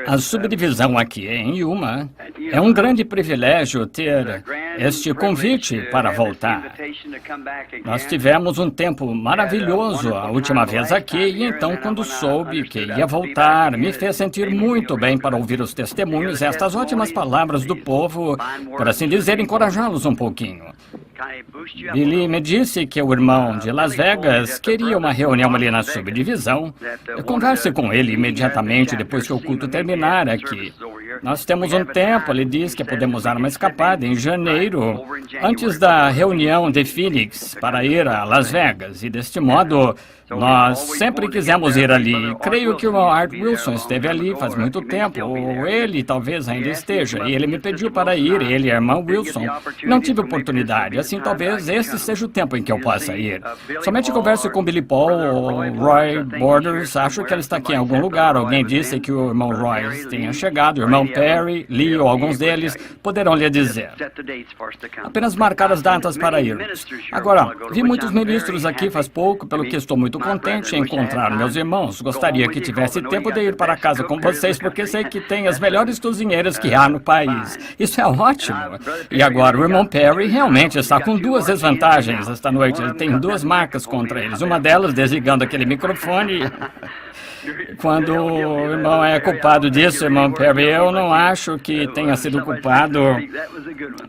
A subdivisão aqui em Yuma é um grande privilégio ter este convite para voltar. Nós tivemos um tempo maravilhoso a última vez aqui e então, quando soube que ia voltar, me fez sentir muito bem para ouvir os testemunhos, estas ótimas palavras do povo, por assim dizer, encorajá-los um pouquinho. Billy me disse que o irmão de Las Vegas queria uma reunião ali na subdivisão. Eu converse com ele imediatamente depois que o culto terminar aqui. Nós temos um tempo, ele diz que podemos dar uma escapada em janeiro, antes da reunião de Phoenix, para ir a Las Vegas. E deste modo, nós sempre quisemos ir ali. Creio que o Art Wilson esteve ali faz muito tempo, ou ele talvez ainda esteja, e ele me pediu para ir, ele e a irmã Wilson. Não tive oportunidade, assim talvez este seja o tempo em que eu possa ir. Somente converso com Billy Paul ou Roy Borders, acho que ele está aqui em algum lugar. Alguém disse que o irmão Roy tenha chegado, o irmão Perry, Lee ou alguns deles poderão lhe dizer. Apenas marcar as datas para irmos. Agora, vi muitos ministros aqui faz pouco, pelo que estou muito contente em encontrar meus irmãos. Gostaria que tivesse tempo de ir para casa com vocês, porque sei que tem as melhores cozinheiras que há no país. Isso é ótimo. E agora, o irmão Perry realmente está com duas desvantagens esta noite. Ele tem duas marcas contra eles. Uma delas desligando aquele microfone. Quando o irmão é culpado disso, irmão Perry, eu não acho que tenha sido culpado,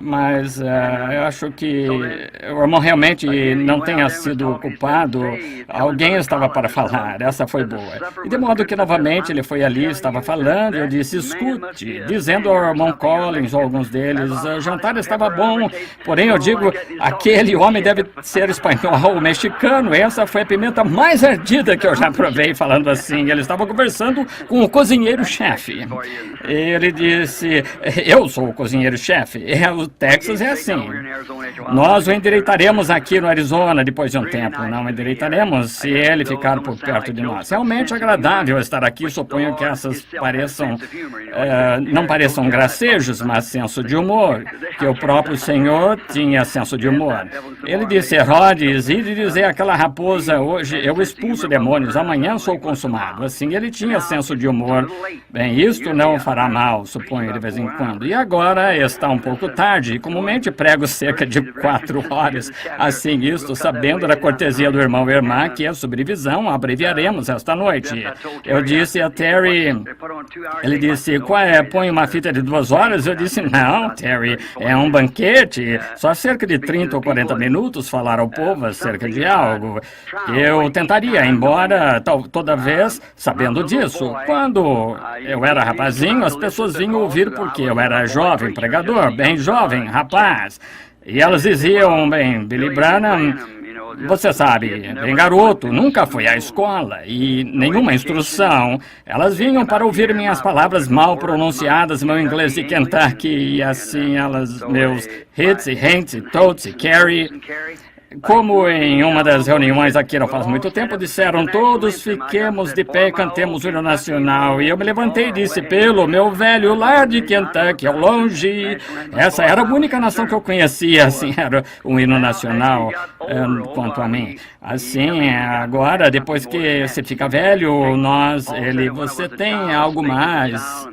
mas eu acho que o irmão realmente não tenha sido culpado. Alguém estava para falar, essa foi boa. E de modo que novamente ele foi ali, estava falando, eu disse, escute, dizendo ao irmão Collins ou alguns deles, o jantar estava bom, porém eu digo, aquele homem deve ser espanhol ou mexicano, essa foi a pimenta mais ardida que eu já provei, falando assim. Ele estava conversando com o cozinheiro-chefe. Ele disse, eu sou o cozinheiro-chefe. O Texas é assim. Nós o endireitaremos aqui no Arizona depois de um tempo. Não endireitaremos se ele ficar por perto de nós. Realmente agradável estar aqui. Suponho que essas não pareçam gracejos, mas senso de humor. Que o próprio Senhor tinha senso de humor. Ele disse, Herodes, e de dizer àquela raposa, hoje eu expulso demônios, amanhã sou consumado. Assim, ele tinha senso de humor. Bem, isto não fará mal, suponho, de vez em quando. E agora está um pouco tarde, e comumente prego cerca de 4 horas. Assim, isto, sabendo da cortesia do irmão e irmã, que a subdivisão abreviaremos esta noite. Eu disse a Terry, ele disse, qual é, põe uma fita de 2 horas? Eu disse, não, Terry, é um banquete, só cerca de 30 ou 40 minutos falar ao povo acerca de algo. Eu tentaria, embora toda vez sabendo disso. Quando eu era rapazinho, as pessoas vinham ouvir porque eu era jovem pregador, bem jovem, rapaz. E elas diziam, bem, Billy Branham, você sabe, bem garoto, nunca foi à escola e nenhuma instrução. Elas vinham para ouvir minhas palavras mal pronunciadas, meu inglês de Kentucky, e assim meus hits e hents e totes e carry. Como em uma das reuniões aqui não faz muito tempo, disseram todos fiquemos de pé e cantemos o hino nacional. E eu me levantei e disse, pelo meu velho lar de Kentucky, ao longe. Essa era a única nação que eu conhecia, assim, era um hino nacional, quanto a mim. Assim, agora, depois que você fica velho, você tem algo mais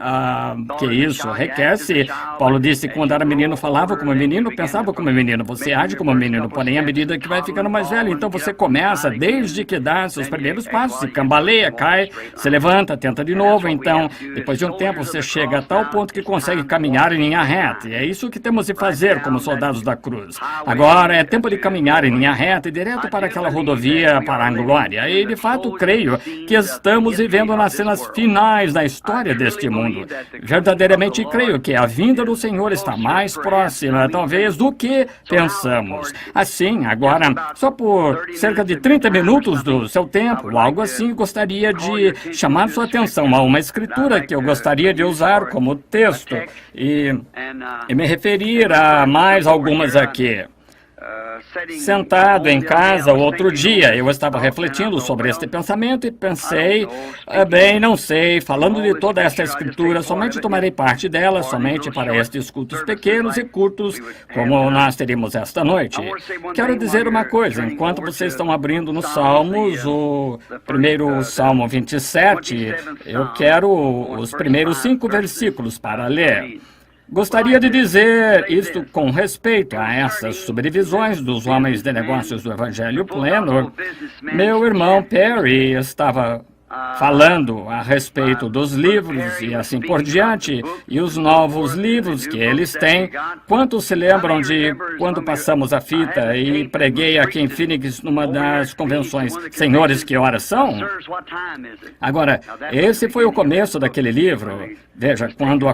que isso, requer-se. Paulo disse, quando era menino, falava como menino, pensava como menino. Você age como menino, porém, à medida que vai ficando mais velho, então você começa, desde que dá seus primeiros passos, se cambaleia, cai, se levanta, tenta de novo, então, depois de um tempo, você chega a tal ponto que consegue caminhar em linha reta. E é isso que temos de fazer como soldados da cruz. Agora é tempo de caminhar em linha reta e direto para aquela rodovia para a glória. E, de fato, creio que estamos vivendo nas cenas finais da história deste mundo. Verdadeiramente creio que a vinda do Senhor está mais próxima, talvez, do que pensamos. Assim, agora, só por cerca de 30 minutos do seu tempo, algo assim, gostaria de chamar sua atenção a uma escritura que eu gostaria de usar como texto e me referir a mais algumas aqui. Sentado em casa outro dia, eu estava refletindo sobre este pensamento e pensei, bem, não sei, falando de toda esta escritura, somente tomarei parte dela, somente para estes cultos pequenos e curtos, como nós teríamos esta noite. Quero dizer uma coisa, enquanto vocês estão abrindo nos Salmos, o primeiro Salmo 27, eu quero os primeiros 5 versículos para ler. Gostaria de dizer isto com respeito a essas subdivisões dos homens de negócios do Evangelho Pleno. Meu irmão Perry estava falando a respeito dos livros e assim por diante, e os novos livros que eles têm. Quantos se lembram de quando passamos a fita e preguei aqui em Phoenix numa das convenções? Senhores, que horas são? Agora, esse foi o começo daquele livro. Veja, quando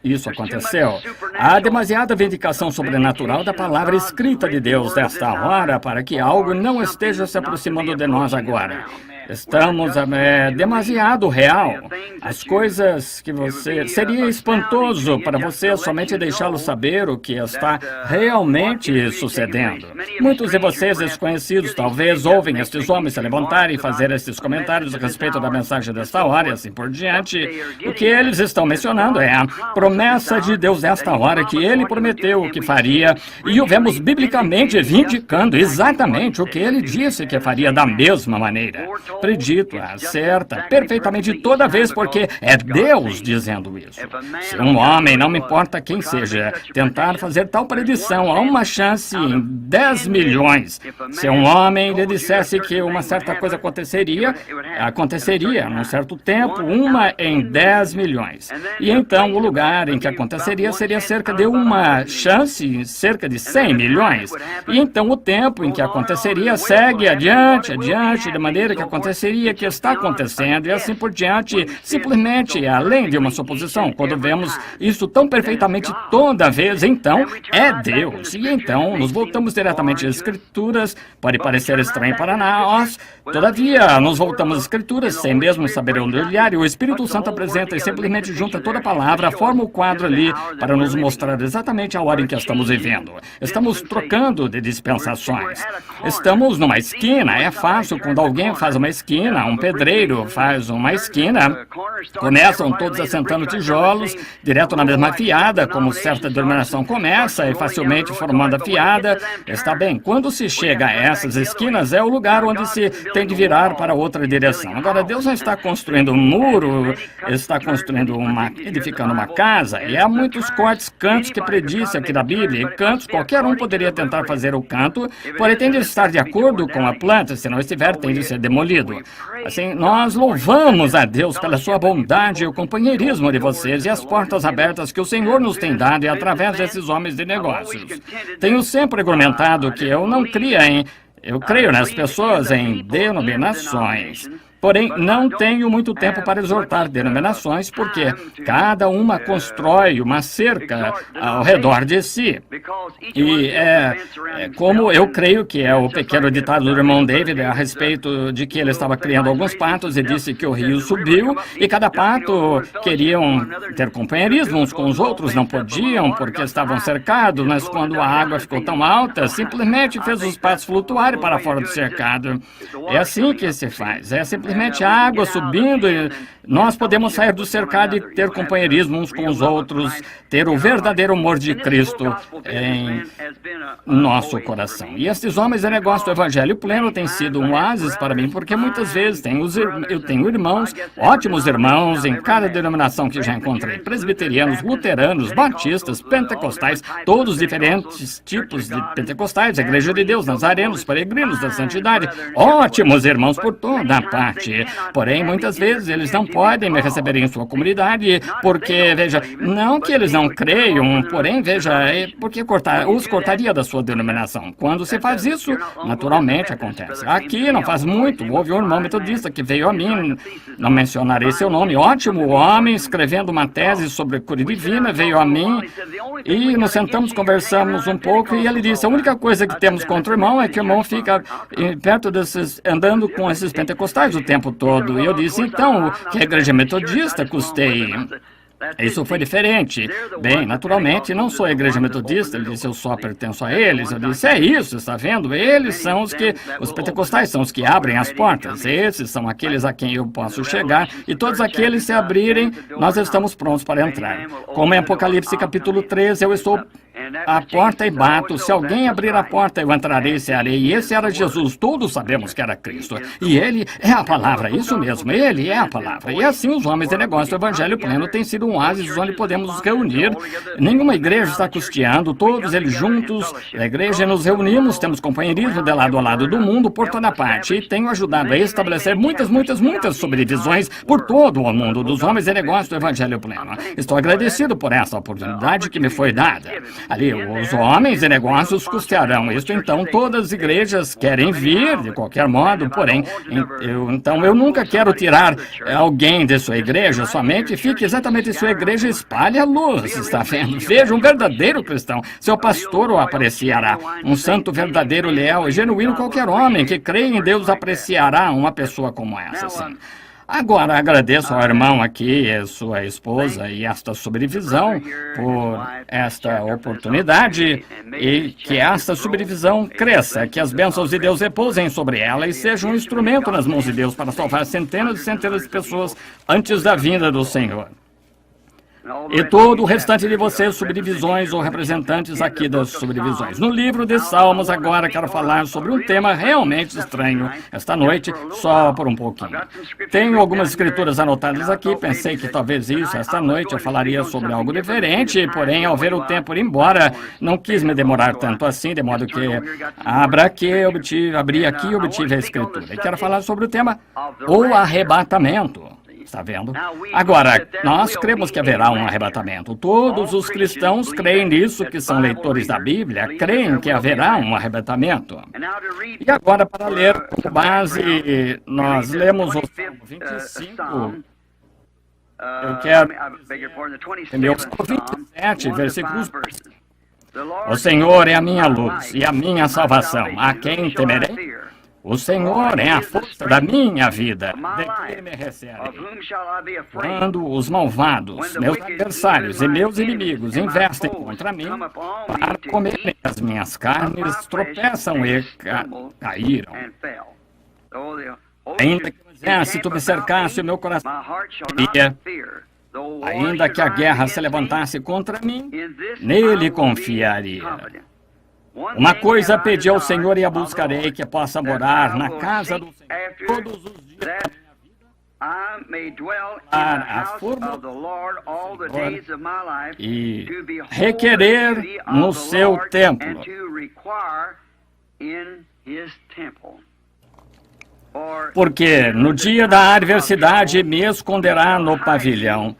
isso aconteceu, há demasiada vindicação sobrenatural da palavra escrita de Deus desta hora para que algo não esteja se aproximando de nós agora. Estamos demasiado real. As coisas que você... Seria espantoso para você somente deixá-lo saber o que está realmente sucedendo. Muitos de vocês desconhecidos talvez ouvem estes homens se levantarem e fazer estes comentários a respeito da mensagem desta hora e assim por diante. O que eles estão mencionando é a promessa de Deus desta hora que Ele prometeu que faria, e o vemos biblicamente vindicando exatamente o que Ele disse que faria da mesma maneira. Predito, acerta perfeitamente toda vez, porque é Deus dizendo isso. Se um homem, não me importa quem seja, tentar fazer tal predição, há uma chance em 10 milhões. Se um homem lhe dissesse que uma certa coisa aconteceria num certo tempo, 1 em 10 milhões. E então o lugar em que aconteceria seria cerca de uma chance, cerca de 100 milhões. E então o tempo em que aconteceria segue adiante, de maneira que aconteceria que está acontecendo e assim por diante, simplesmente além de uma suposição. Quando vemos isso tão perfeitamente toda vez, então é Deus. E então nos voltamos diretamente às Escrituras. Pode parecer estranho para nós, todavia nos voltamos às Escrituras sem mesmo saber onde olhar, e o Espírito Santo apresenta e simplesmente junta toda a palavra, forma o quadro ali para nos mostrar exatamente a hora em que estamos vivendo. Estamos trocando de dispensações. Estamos numa esquina. É fácil quando alguém faz uma esquina, um pedreiro faz uma esquina, começam todos assentando tijolos direto na mesma fiada, como certa denominação começa, e facilmente formando a fiada. Está bem, quando se chega a essas esquinas, é o lugar onde se tem de virar para outra direção. Agora, Deus não está construindo um muro, está edificando uma casa, e há muitos cantos que prediz aqui da Bíblia, e cantos, qualquer um poderia tentar fazer o canto, porém tem de estar de acordo com a planta, se não estiver, tem de ser demolido. Assim, nós louvamos a Deus pela sua bondade e o companheirismo de vocês e as portas abertas que o Senhor nos tem dado e através desses homens de negócios. Tenho sempre argumentado que eu creio nas pessoas em denominações. Porém, não tenho muito tempo para exortar denominações, porque cada uma constrói uma cerca ao redor de si. E como eu creio que é o pequeno ditado do irmão David a respeito de que ele estava criando alguns patos e disse que o rio subiu, e cada pato queriam ter companheirismo uns com os outros, não podiam porque estavam cercados, mas quando a água ficou tão alta, simplesmente fez os patos flutuarem para fora do cercado. É assim que se faz, é simplesmente a água subindo e nós podemos sair do cercado e ter companheirismo uns com os outros, ter o verdadeiro amor de Cristo em nosso coração. E estes homens de negócio do Evangelho Pleno têm sido um oásis para mim, porque muitas vezes eu tenho irmãos, ótimos irmãos, em cada denominação que já encontrei, presbiterianos, luteranos, batistas, pentecostais, todos diferentes tipos de pentecostais, Igreja de Deus, nazarenos, peregrinos da santidade, ótimos irmãos por toda a parte. Porém, muitas vezes eles não podem me receber em sua comunidade, porque, veja, não que eles não creiam, porém, veja, porque os cortaria da sua denominação. Quando se faz isso, naturalmente acontece. Aqui não faz muito, houve um irmão metodista que veio a mim, não mencionarei seu nome, ótimo homem, escrevendo uma tese sobre cura divina, veio a mim e nos sentamos, conversamos um pouco e ele disse, a única coisa que temos contra o irmão é que o irmão fica perto andando com esses pentecostais o tempo todo. E eu disse, então, que a igreja metodista custei Isso foi diferente. Bem, naturalmente, não sou a igreja metodista. Ele disse, eu só pertenço a eles. Eu disse, é isso, está vendo? Eles são os pentecostais são os que abrem as portas. Esses são aqueles a quem eu posso chegar. E todos aqueles se abrirem, nós estamos prontos para entrar. Como em Apocalipse capítulo 13, eu estou à porta e bato. Se alguém abrir a porta, eu entrarei e cearei. E esse era Jesus. Todos sabemos que era Cristo. E ele é a palavra. Isso mesmo, ele é a palavra. E assim os homens de negócio do Evangelho Pleno têm sido um oásis onde podemos nos reunir. Nenhuma igreja está custeando, todos eles juntos. A igreja nos reunimos, temos companheirismo de lado a lado do mundo, por toda parte. E tenho ajudado a estabelecer muitas subdivisões por todo o mundo dos homens de negócio do Evangelho Pleno. Estou agradecido por essa oportunidade que me foi dada. Ali, os homens de negócios custearão isto, então todas as igrejas querem vir, de qualquer modo, porém, eu nunca quero tirar alguém de sua igreja, somente fique exatamente em sua igreja e espalhe a luz, está vendo? Veja, um verdadeiro cristão, seu pastor o apreciará, um santo verdadeiro, leal e genuíno, qualquer homem que crê em Deus apreciará uma pessoa como essa, sim. Agora, agradeço ao irmão aqui, a sua esposa e esta subdivisão por esta oportunidade e que esta subdivisão cresça, que as bênçãos de Deus repousem sobre ela e seja um instrumento nas mãos de Deus para salvar centenas e centenas de pessoas antes da vinda do Senhor. E todo o restante de vocês, subdivisões ou representantes aqui das subdivisões. No livro de Salmos, agora quero falar sobre um tema realmente estranho esta noite, só por um pouquinho. Tenho algumas escrituras anotadas aqui, pensei que talvez esta noite eu falaria sobre algo diferente, porém, ao ver o tempo ir embora, não quis me demorar tanto assim, de modo que abri aqui e obtive a escritura. E quero falar sobre o tema, o arrebatamento. Está vendo? Agora, nós cremos que haverá um arrebatamento. Todos os cristãos creem nisso, que são leitores da Bíblia, creem que haverá um arrebatamento. E agora, para ler com base, nós lemos o Salmo 25. Eu quero ler o Salmo 27, versículos 12. O Senhor é a minha luz e a minha salvação. A quem temerei? O Senhor é a força da minha vida, de quem me receberei. Quando os malvados, meus adversários e meus inimigos investem contra mim, para comerem as minhas carnes, tropeçam e caíram. Ainda que o exército me cercasse, o meu coração teria. Ainda que a guerra se levantasse contra mim, nele confiaria. Uma coisa pedi ao Senhor e a buscarei, que possa morar na casa do Senhor todos os dias da minha vida, a forma e requerer no seu templo. Porque no dia da adversidade me esconderá no pavilhão,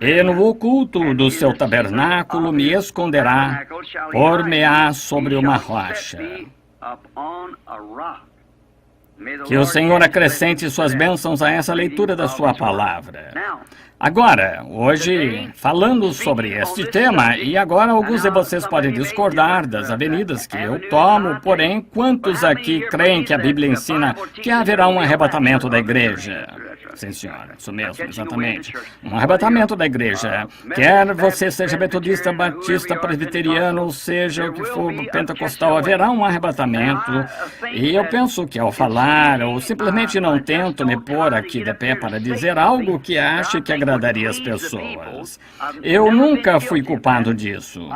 e no oculto do seu tabernáculo me esconderá, por-me-á sobre uma rocha. Que o Senhor acrescente suas bênçãos a essa leitura da sua palavra. Agora, hoje, falando sobre este tema, e agora alguns de vocês podem discordar das avenidas que eu tomo, porém, quantos aqui creem que a Bíblia ensina que haverá um arrebatamento da igreja? Sim, senhora, isso mesmo, exatamente. Um arrebatamento da igreja. Quer você seja metodista, batista, presbiteriano, seja o que for, pentecostal, haverá um arrebatamento. E eu penso que ao falar, ou simplesmente não tento me pôr aqui de pé para dizer algo que ache que agradaria as pessoas. Eu nunca fui culpado disso.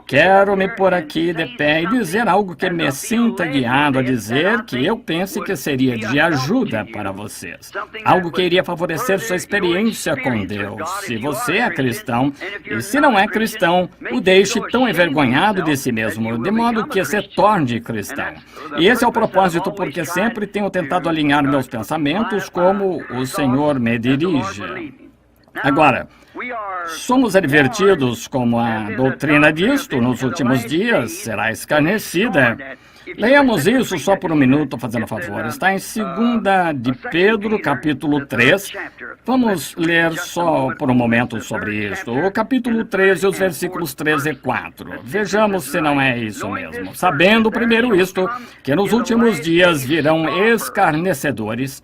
Quero me pôr aqui de pé e dizer algo que me sinta guiado a dizer que eu pense que seria de ajuda para vocês. Algo que iria favorecer sua experiência com Deus. Se você é cristão, e se não é cristão, o deixe tão envergonhado de si mesmo, de modo que se torne cristão. E esse é o propósito, porque sempre tenho tentado alinhar meus pensamentos como o Senhor me dirige. Agora, somos advertidos como a doutrina disto nos últimos dias será escarnecida. Leiamos isso só por um minuto, fazendo favor. Está em 2 de Pedro, capítulo 3. Vamos ler só por um momento sobre isso. O capítulo 13, os versículos 13 e 4. Vejamos se não é isso mesmo. Sabendo primeiro isto, que nos últimos dias virão escarnecedores,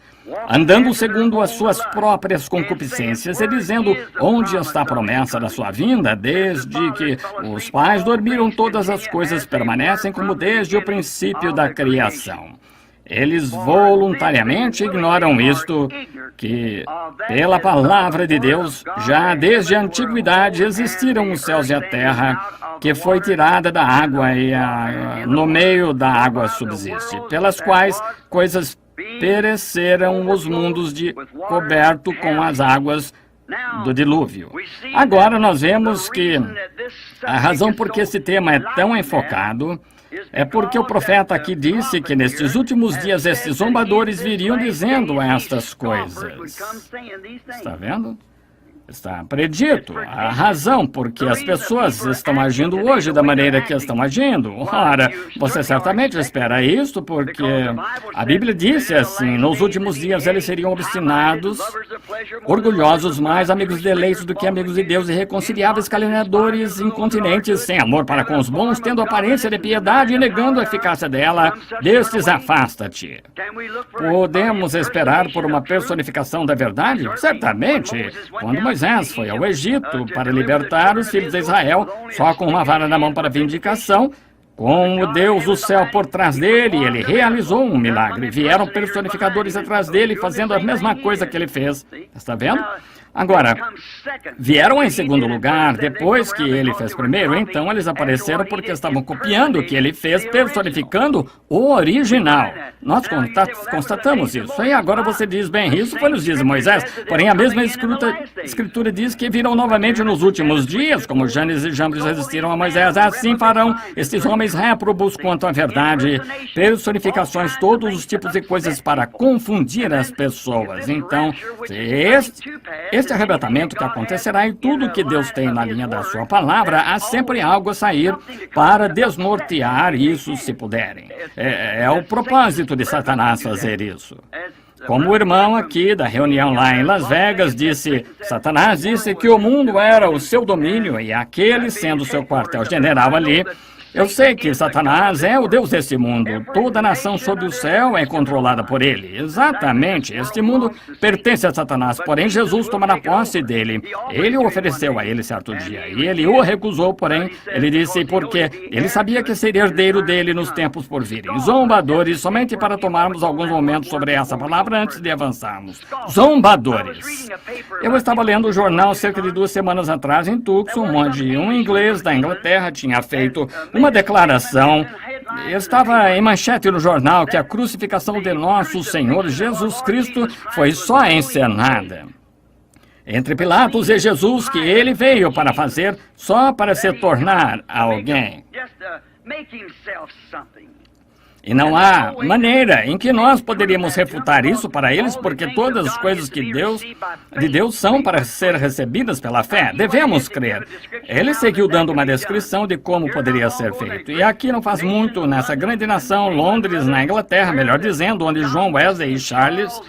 andando segundo as suas próprias concupiscências e dizendo onde está a promessa da sua vinda, desde que os pais dormiram, todas as coisas permanecem como desde o princípio da criação. Eles voluntariamente ignoram isto, que, pela palavra de Deus, já desde a antiguidade existiram os céus e a terra, que foi tirada da água e no meio da água subsiste, pelas quais coisas pereceram os mundos coberto com as águas do dilúvio. Agora nós vemos que a razão por que esse tema é tão enfocado é porque o profeta aqui disse que nestes últimos dias estes zombadores viriam dizendo estas coisas. Está vendo? Está predito a razão por que as pessoas estão agindo hoje da maneira que estão agindo. Ora, você certamente espera isto porque a Bíblia disse assim: nos últimos dias eles seriam obstinados, orgulhosos, mais amigos de eleitos do que amigos de Deus, irreconciliáveis, caluniadores, incontinentes, sem amor para com os bons, tendo aparência de piedade e negando a eficácia dela. Destes afasta-te. Podemos esperar por uma personificação da verdade? Certamente. Quando Moisés foi ao Egito para libertar os filhos de Israel, só com uma vara na mão para vindicação, com o Deus do céu por trás dele, ele realizou um milagre. Vieram personificadores atrás dele, fazendo a mesma coisa que ele fez. Está vendo? Agora, vieram em segundo lugar, depois que ele fez primeiro, então eles apareceram porque estavam copiando o que ele fez, personificando o original. Nós constatamos isso. E agora você diz, bem, isso foi nos dias de Moisés, porém a mesma escritura diz que virão novamente nos últimos dias, como Janes e Jambres resistiram a Moisés, assim farão estes homens réprobos quanto à verdade, personificações, todos os tipos de coisas para confundir as pessoas. Então, este arrebatamento que acontecerá e tudo que Deus tem na linha da sua palavra, há sempre algo a sair para desnortear isso se puderem. É o propósito de Satanás fazer isso. Como o irmão aqui da reunião lá em Las Vegas disse, Satanás disse que o mundo era o seu domínio e aquele sendo o seu quartel-general ali. Eu sei que Satanás é o Deus desse mundo. Toda nação sob o céu é controlada por ele. Exatamente. Este mundo pertence a Satanás, porém Jesus tomará posse dele. Ele o ofereceu a ele certo dia. E ele o recusou, porém, ele disse porque ele sabia que seria herdeiro dele nos tempos por virem. Zombadores, somente para tomarmos alguns momentos sobre essa palavra antes de avançarmos. Zombadores. Eu estava lendo o jornal cerca de 2 semanas atrás em Tucson, onde um inglês da Inglaterra tinha feito uma declaração, estava em manchete no jornal, que a crucificação de nosso Senhor Jesus Cristo foi só encenada. Entre Pilatos e Jesus, que ele veio para fazer só para se tornar alguém. E não há maneira em que nós poderíamos refutar isso para eles, porque todas as coisas de Deus são para ser recebidas pela fé. Devemos crer. Ele seguiu dando uma descrição de como poderia ser feito. E aqui não faz muito, nessa grande nação, Londres, na Inglaterra, melhor dizendo, onde John Wesley e Charles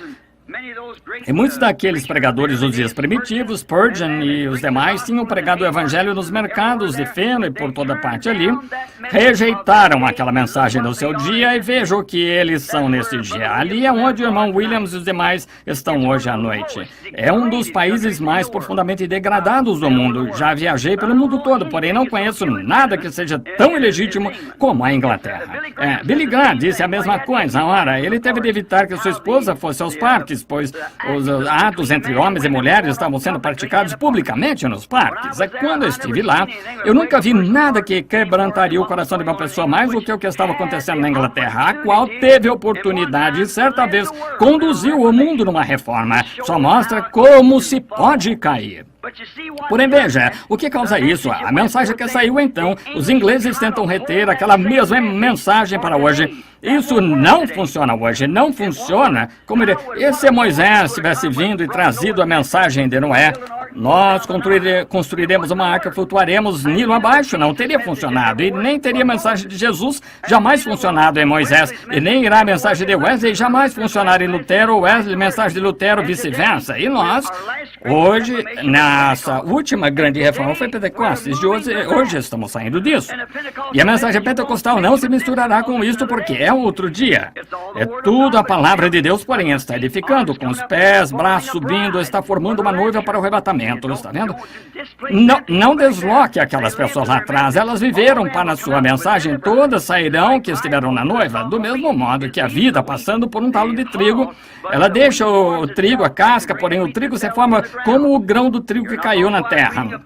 e muitos daqueles pregadores dos dias primitivos, Spurgeon e os demais, tinham pregado o evangelho nos mercados de feno e por toda parte ali, rejeitaram aquela mensagem no seu dia e veja o que eles são nesse dia. Ali é onde o irmão Williams e os demais estão hoje à noite. É um dos países mais profundamente degradados do mundo. Já viajei pelo mundo todo, porém não conheço nada que seja tão ilegítimo como a Inglaterra. Billy Graham disse a mesma coisa. Ora, ele teve de evitar que sua esposa fosse aos parques, pois os atos entre homens e mulheres estavam sendo praticados publicamente nos parques. Quando eu estive lá, eu nunca vi nada que quebrantaria o coração de uma pessoa mais do que o que estava acontecendo na Inglaterra, a qual teve oportunidade e certa vez conduziu o mundo numa reforma. Só mostra como se pode cair. Porém, veja, o que causa isso? A mensagem que saiu então, os ingleses tentam reter aquela mesma mensagem para hoje. Isso não funciona hoje, não funciona. E se Moisés tivesse vindo e trazido a mensagem de Noé, nós construiremos uma arca, flutuaremos Nilo abaixo, não teria funcionado. E nem teria a mensagem de Jesus jamais funcionado em Moisés. E nem irá a mensagem de Wesley jamais funcionar em Lutero, Wesley, mensagem de Lutero, vice-versa. E nós, hoje, nossa última grande reforma foi Pentecostes. Hoje estamos saindo disso. E a mensagem pentecostal não se misturará com isso porque é outro dia. É tudo a palavra de Deus, porém está edificando, com os pés, braços subindo, está formando uma noiva para o arrebatamento, está vendo? Não desloque aquelas pessoas lá atrás, elas viveram para a sua mensagem, todas sairão que estiveram na noiva, do mesmo modo que a vida, passando por um talo de trigo, ela deixa o trigo, a casca, porém o trigo se forma como o grão do trigo que caiu na terra.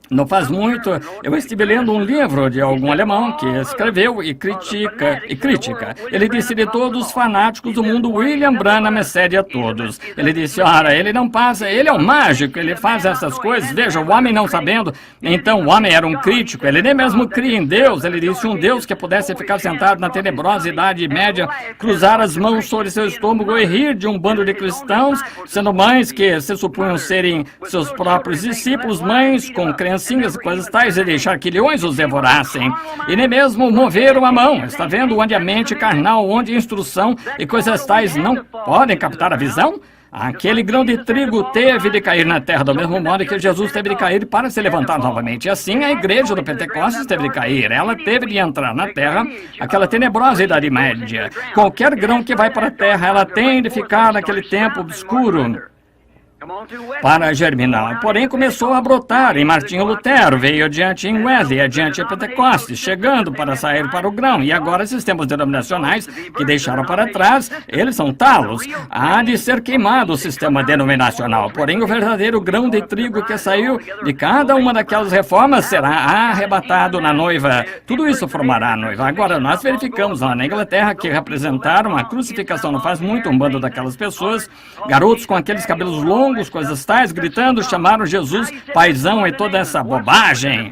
Não faz muito, eu estive lendo um livro de algum alemão que escreveu e critica. Ele disse: de todos os fanáticos do mundo, William Branham excede a todos. Ele disse: ora, ele não passa, ele é um mágico, ele faz essas coisas, veja, o homem não sabendo. Então o homem era um crítico, ele nem mesmo cria em Deus. Ele disse: um Deus que pudesse ficar sentado na tenebrosa Idade Média, cruzar as mãos sobre seu estômago e rir de um bando de cristãos, sendo mães que se supunham serem seus próprios discípulos, mães com crenças e coisas tais, e deixar que leões os devorassem, e nem mesmo moveram a mão. Está vendo onde a mente carnal, onde a instrução e coisas tais não podem captar a visão? Aquele grão de trigo teve de cair na terra, do mesmo modo que Jesus teve de cair para se levantar novamente. E assim a igreja do Pentecostes teve de cair. Ela teve de entrar na terra, aquela tenebrosa Idade Média. Qualquer grão que vai para a terra, ela tem de ficar naquele tempo obscuro para germinar. Porém, começou a brotar em Martinho Lutero, veio adiante em Wesley, adiante em Pentecostes, chegando para sair para o grão. E agora, sistemas denominacionais que deixaram para trás, eles são talos. Há de ser queimado o sistema denominacional. Porém, o verdadeiro grão de trigo que saiu de cada uma daquelas reformas será arrebatado na noiva. Tudo isso formará a noiva. Agora, nós verificamos lá na Inglaterra que representaram a crucificação não faz muito, um bando daquelas pessoas, garotos com aqueles cabelos longos, coisas tais, gritando, chamaram Jesus paizão e toda essa bobagem.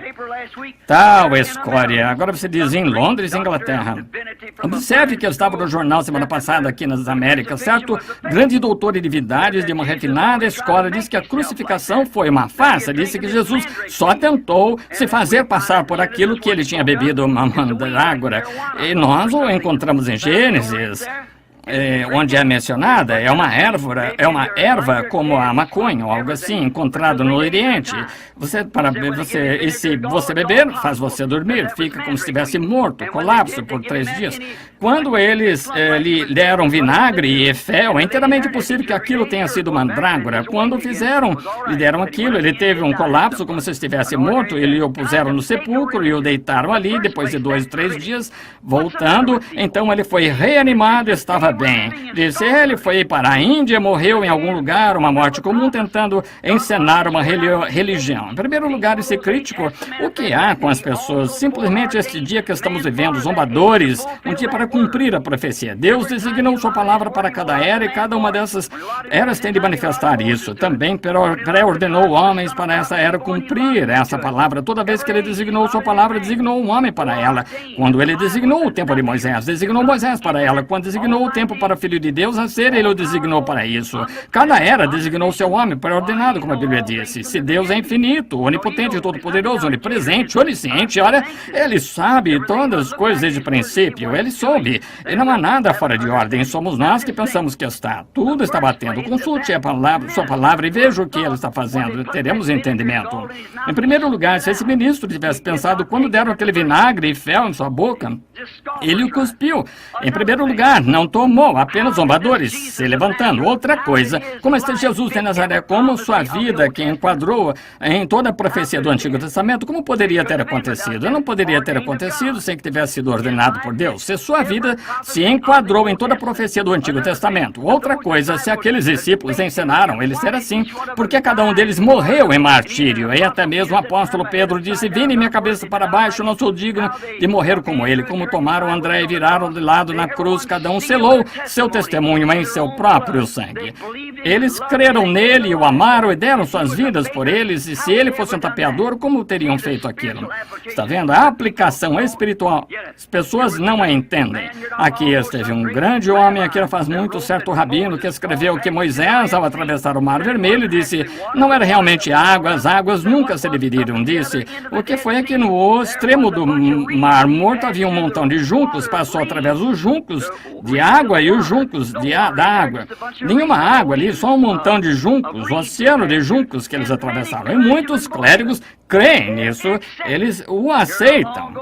Tal escória. Agora você diz em Londres, Inglaterra. Observe que eu estava no jornal semana passada aqui nas Américas, certo? Grande doutor em divindades de uma refinada escola disse que a crucificação foi uma farsa. Disse que Jesus só tentou se fazer passar por aquilo que ele tinha bebido uma mandrágora. E nós o encontramos em Gênesis. Onde é mencionada, é uma erva como a maconha ou algo assim, encontrado no Oriente. E se você beber, faz você dormir, fica como se estivesse morto, colapso por 3 dias. Quando eles lhe deram vinagre e fel, é inteiramente possível que aquilo tenha sido mandrágora. Quando lhe deram aquilo, ele teve um colapso como se estivesse morto, e o puseram no sepulcro e o deitaram ali, depois de 2, 3 dias, voltando, então ele foi reanimado, estava bem. Disse, ele foi para a Índia, morreu em algum lugar, uma morte comum, tentando encenar uma religião. Em primeiro lugar, esse crítico, o que há com as pessoas? Simplesmente este dia que estamos vivendo, zombadores, um dia para cumprir a profecia. Deus designou sua palavra para cada era, e cada uma dessas eras tem de manifestar isso. Também pré-ordenou homens para essa era cumprir essa palavra. Toda vez que ele designou sua palavra, designou um homem para ela. Quando ele designou o tempo de Moisés, designou Moisés para ela. Quando designou o tempo para o Filho de Deus a ser, ele o designou para isso. Cada era designou seu homem pré-ordenado, como a Bíblia disse. Se Deus é infinito, onipotente, todo-poderoso, onipresente, onisciente, olha, ele sabe todas as coisas desde o princípio, ele soube. E não há nada fora de ordem, somos nós que pensamos que está. Tudo está batendo. Consulte sua palavra e veja o que ele está fazendo. Teremos entendimento. Em primeiro lugar, se esse ministro tivesse pensado quando deram aquele vinagre e fel em sua boca, ele o cuspiu. Em primeiro lugar, não tomou, apenas zombadores se levantando. Outra coisa, como este Jesus de Nazaré, como sua vida que enquadrou em toda a profecia do Antigo Testamento, como poderia ter acontecido? Não poderia ter acontecido sem que tivesse sido ordenado por Deus. Se sua vida se enquadrou em toda a profecia do Antigo Testamento. Outra coisa, se aqueles discípulos ensinaram ele ser assim, porque cada um deles morreu em martírio. E até mesmo o apóstolo Pedro disse, vire minha cabeça para baixo, não sou digno de morrer como ele. Como tomaram André e viraram de lado na cruz, cada um selou seu testemunho em seu próprio sangue. Eles creram nele e o amaram e deram suas vidas por eles, e se ele fosse um tapeador, como teriam feito aquilo? Está vendo? A aplicação espiritual, as pessoas não a entendem. Aqui esteve um grande homem, aqui não faz muito, certo rabino, que escreveu que Moisés, ao atravessar o Mar Vermelho, disse, não era realmente água, as águas nunca se dividiram, disse. O que foi aqui no extremo do Mar Morto havia um montão de juncos, passou através dos juncos de água e os juncos da água. Nenhuma água ali, só um montão de juncos, um oceano de juncos que eles atravessaram. E muitos clérigos creem nisso, eles o aceitam.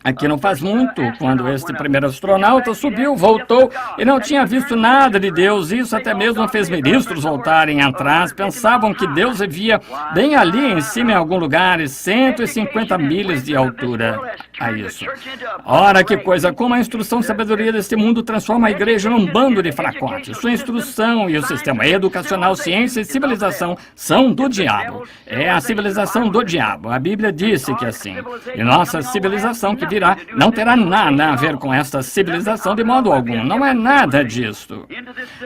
Aqui não faz muito, quando este primeiro astronauta subiu, voltou e não tinha visto nada de Deus. Isso até mesmo fez ministros voltarem atrás. Pensavam que Deus vivia bem ali em cima em algum lugar, e 150 milhas de altura a isso. Ora, que coisa, como a instrução e sabedoria deste mundo transforma a igreja num bando de fracotes. Sua instrução e o sistema educacional, ciência e civilização são do diabo. É a civilização do diabo. A Bíblia disse que assim. E nossa civilização que virá não terá nada a ver com esta civilização de modo algum. Não é nada disto.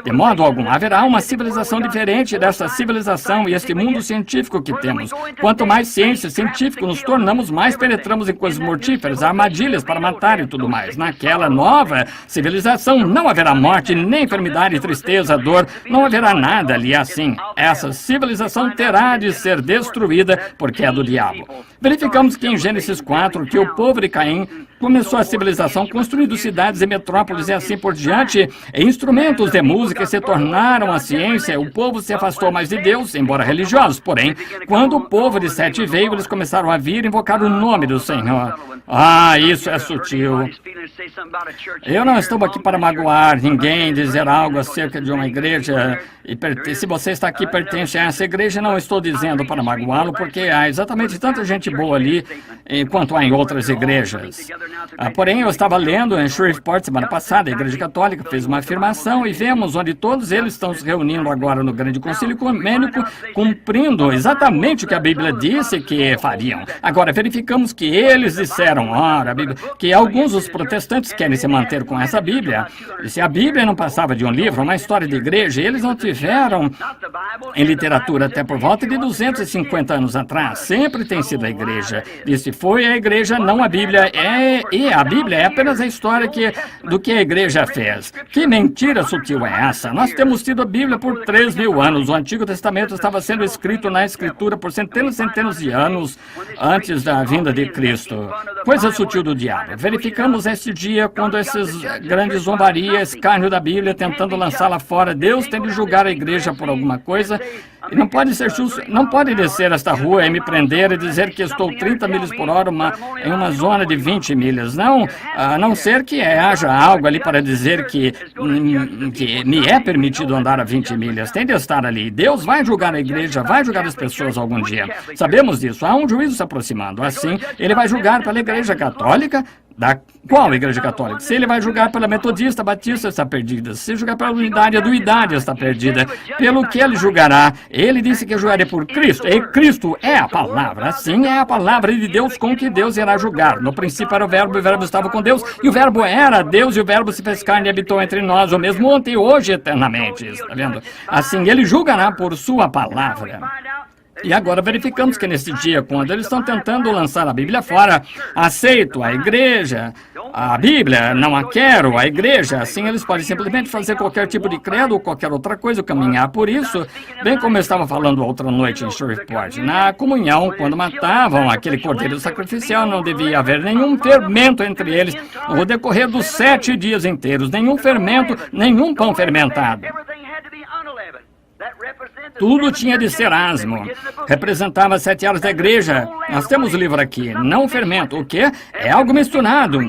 De modo algum. Haverá uma civilização diferente desta civilização e este mundo científico que temos. Quanto mais ciência científica nos tornamos, mais penetramos em coisas mortíferas, armadilhas para matar e tudo mais. Naquela nova civilização não haverá morte, nem enfermidade, tristeza, dor. Não haverá nada ali assim. Essa civilização terá de ser destruída porque é do diabo. Verificamos que em Gênesis 4, que o povo de Caim começou a civilização construindo cidades e metrópoles e assim por diante. E instrumentos de música se tornaram a ciência. O povo se afastou mais de Deus, embora religiosos. Porém, quando o povo de Sete veio, eles começaram a vir e invocar o nome do Senhor. Ah, isso é sutil. Eu não estou aqui para magoar ninguém, dizer algo acerca de uma igreja. E se você está aqui e pertence a essa igreja, não estou dizendo para magoá-lo, porque há exatamente tanta gente boa ali quanto há em outras igrejas. Porém, eu estava lendo em Shreveport semana passada, a Igreja Católica fez uma afirmação e vemos onde todos eles estão se reunindo agora no Grande Concílio Ecumênico, cumprindo exatamente o que a Bíblia disse que fariam. Agora, verificamos que eles disseram, ora, a Bíblia, que alguns dos protestantes querem se manter com essa Bíblia. E se a Bíblia não passava de um livro, uma história de igreja, eles não tiveram em literatura até por volta de 250 anos atrás. Sempre tem sido a igreja. E se foi a igreja, não a Bíblia. E a Bíblia é apenas a história do que a igreja fez. Que mentira sutil é essa? Nós temos tido a Bíblia por 3.000 anos. O Antigo Testamento estava sendo escrito na Escritura por centenas e centenas de anos antes da vinda de Cristo. Coisa sutil do diabo. Verificamos este dia quando esses grandes zombarias, escárnio da Bíblia, tentando lançá-la fora. Deus tem de julgar a igreja por alguma coisa. E não pode ser justo, não pode descer esta rua e me prender e dizer que estou 30 milhas por hora em uma zona de 20 milhas. Não, a não ser que haja algo ali para dizer que me é permitido andar a 20 milhas. Tem de estar ali. Deus vai julgar a igreja, vai julgar as pessoas algum dia. Sabemos disso. Há um juízo se aproximando. Assim, ele vai julgar pela Igreja Católica. Da qual Igreja Católica? Se ele vai julgar pela Metodista, Batista está perdida. Se julgar pela Unidade, a Duidade está perdida. Pelo que ele julgará, ele disse que julgaria por Cristo. E Cristo é a palavra. Sim, é a palavra de Deus com que Deus irá julgar. No princípio era o Verbo, e o Verbo estava com Deus, e o Verbo era Deus, e o Verbo se fez carne e habitou entre nós, o mesmo ontem e hoje eternamente. Está vendo? Assim, ele julgará por sua palavra. E agora verificamos que nesse dia, quando eles estão tentando lançar a Bíblia fora, aceito a igreja, a Bíblia, não a quero, a igreja, assim eles podem simplesmente fazer qualquer tipo de credo ou qualquer outra coisa, caminhar por isso, bem como eu estava falando outra noite em Shreveport. Na comunhão, quando matavam aquele cordeiro sacrificial, não devia haver nenhum fermento entre eles no decorrer dos 7 dias inteiros, nenhum fermento, nenhum pão fermentado. Tudo tinha de ser asmo. Representava as 7 áreas da igreja. Nós temos o livro aqui. Não fermento. O quê? É algo misturado.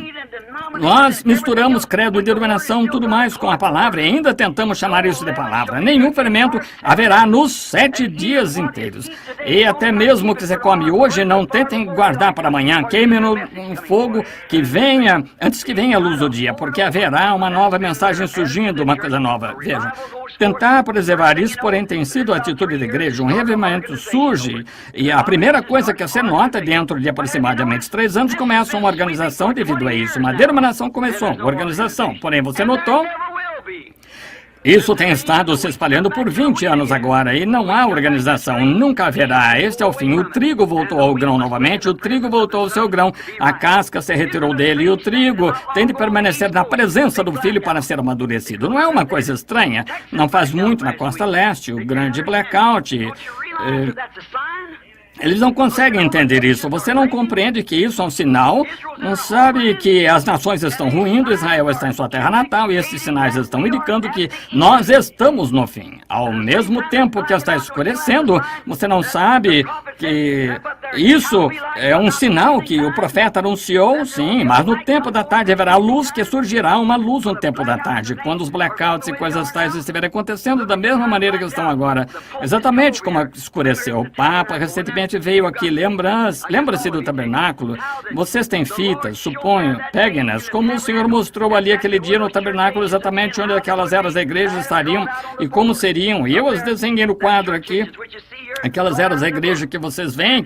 Nós misturamos credo e denominação, tudo mais com a palavra, e ainda tentamos chamar isso de palavra. Nenhum fermento haverá nos 7 dias inteiros. E até mesmo o que você come hoje, não tentem guardar para amanhã. Queime no fogo que venha, antes que venha a luz do dia, porque haverá uma nova mensagem surgindo, uma coisa nova. Veja, tentar preservar isso, porém, tem sido a atitude da igreja. Um revivimento surge, e a primeira coisa que você nota dentro de aproximadamente 3 anos, começa uma organização devido a isso. Uma denominação começou, organização. Porém, você notou? Isso tem estado se espalhando por 20 anos agora, e não há organização, nunca haverá. Este é o fim. O trigo voltou ao grão novamente, o trigo voltou ao seu grão, a casca se retirou dele, e o trigo tem de permanecer na presença do filho para ser amadurecido. Não é uma coisa estranha? Não faz muito na costa leste, o grande blackout. Eles não conseguem entender isso. Você não compreende que isso é um sinal? Não sabe que as nações estão ruindo, Israel está em sua terra natal, e esses sinais estão indicando que nós estamos no fim. Ao mesmo tempo que está escurecendo, você não sabe que Isso é um sinal que o profeta anunciou, sim, mas no tempo da tarde haverá luz, que surgirá uma luz no tempo da tarde, quando os blackouts e coisas tais estiverem acontecendo da mesma maneira que estão agora, exatamente como escureceu. O Papa recentemente veio aqui, lembra-se do tabernáculo? Vocês têm fitas, suponho, peguem-nas, como o Senhor mostrou ali aquele dia no tabernáculo, exatamente onde aquelas eras da igreja estariam e como seriam. E eu as desenhei no quadro aqui. Aquelas eras da igreja que vocês veem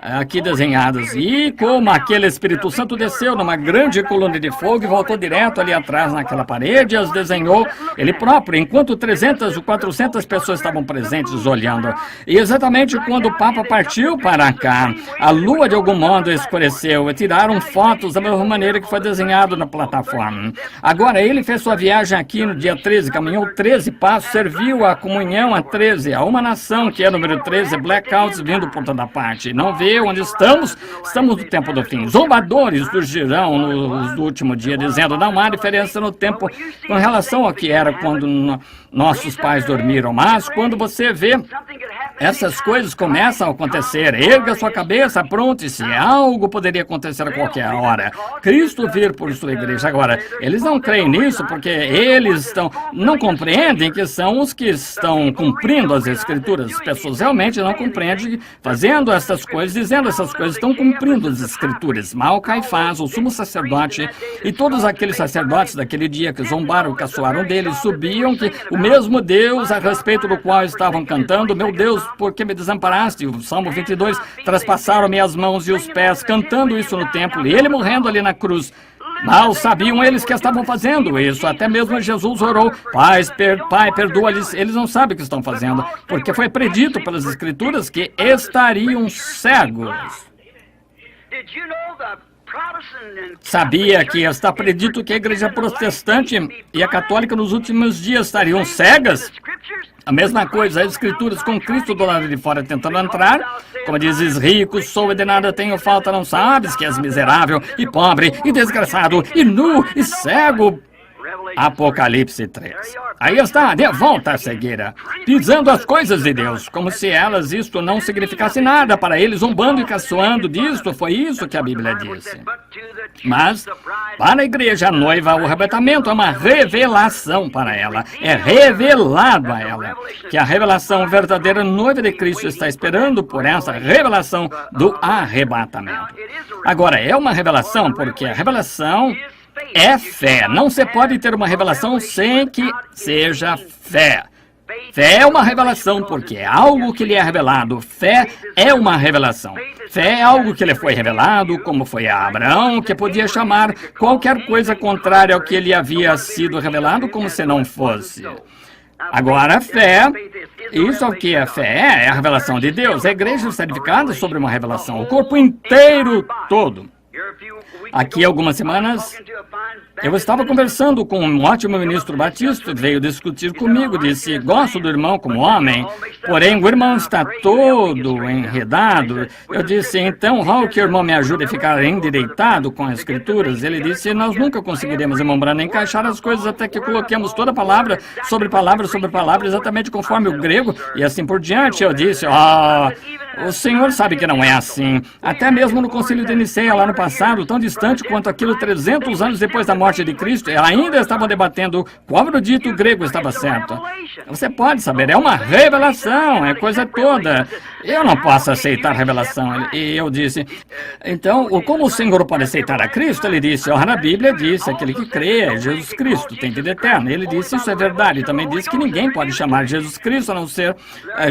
aqui desenhadas. E como aquele Espírito Santo desceu numa grande coluna de fogo e voltou direto ali atrás naquela parede, as desenhou ele próprio, enquanto 300 ou 400 pessoas estavam presentes olhando. E exatamente quando o Papa partiu para cá, a lua de algum modo escureceu e tiraram fotos da mesma maneira que foi desenhado na plataforma. Agora, ele fez sua viagem aqui no dia 13, caminhou 13 passos, serviu a comunhão a 13, a uma nação que é número 13, blackouts vindo por toda parte. Não vê onde estamos? Estamos no tempo do fim. Zombadores surgirão no último dia, dizendo, não há diferença no tempo com relação ao que era quando nossos pais dormiram. Mas quando você vê essas coisas começam a acontecer, erga sua cabeça, apronte-se, algo poderia acontecer a qualquer hora. Cristo vir por sua igreja. Agora, eles não creem nisso porque eles não compreendem que são os que estão cumprindo as Escrituras. As pessoas realmente não compreendem, fazendo essas coisas, dizendo essas coisas, estão cumprindo as Escrituras. Mal Caifás, o sumo sacerdote, e todos aqueles sacerdotes daquele dia que zombaram, caçoaram dele, subiam que o mesmo Deus a respeito do qual estavam cantando, meu Deus, por que me desamparaste? O Salmo 22, traspassaram minhas mãos e os pés, cantando isso no templo, e ele morrendo ali na cruz. Mal sabiam eles que estavam fazendo isso. Até mesmo Jesus orou, Pai, perdoa-lhes, eles não sabem o que estão fazendo, porque foi predito pelas Escrituras que estariam cegos. Sabia que está predito que a igreja protestante e a católica nos últimos dias estariam cegas? A mesma coisa, as Escrituras com Cristo do lado de fora tentando entrar. Como dizes, rico, sou e de nada tenho falta, não sabes que és miserável e pobre e desgraçado e nu e cego. Apocalipse 3. Aí está, de volta à cegueira, pisando as coisas de Deus, como se isto não significasse nada para eles, zombando e caçoando disto, foi isso que a Bíblia disse. Mas, para a igreja, a noiva, o arrebatamento é uma revelação para ela, é revelado a ela, que a revelação verdadeira noiva de Cristo está esperando por essa revelação do arrebatamento. Agora, é uma revelação porque a revelação é fé. Não se pode ter uma revelação sem que seja fé. Fé é uma revelação porque é algo que lhe é revelado. Fé é uma revelação. Fé é algo que lhe foi revelado, como foi a Abraão, que podia chamar qualquer coisa contrária ao que lhe havia sido revelado como se não fosse. Agora, fé, isso é o que é fé? É a revelação de Deus. A igreja está edificada sobre uma revelação. O corpo inteiro todo. Aqui, algumas semanas, eu estava conversando com um ótimo ministro batista, veio discutir comigo, disse, gosto do irmão como homem, porém o irmão está todo enredado. Eu disse, então, Raul, que o irmão me ajude a ficar endireitado com as Escrituras? Ele disse, nós nunca conseguiremos, irmão Branham, encaixar as coisas até que coloquemos toda palavra sobre palavra sobre palavra, exatamente conforme o grego, e assim por diante. Eu disse, o senhor sabe que não é assim. Até mesmo no concílio de Nicéia, lá no passado, tão distante quanto aquilo 300 anos depois da morte de Cristo, ainda estavam debatendo qual erudito grego estava certo. Você pode saber, é uma revelação, é coisa toda. Eu não posso aceitar revelação. E eu disse, então, como o Senhor pode aceitar a Cristo? Ele disse, na Bíblia diz, aquele que crê é Jesus Cristo, tem vida eterna. Ele disse, isso é verdade. Também disse que ninguém pode chamar Jesus Cristo, a não ser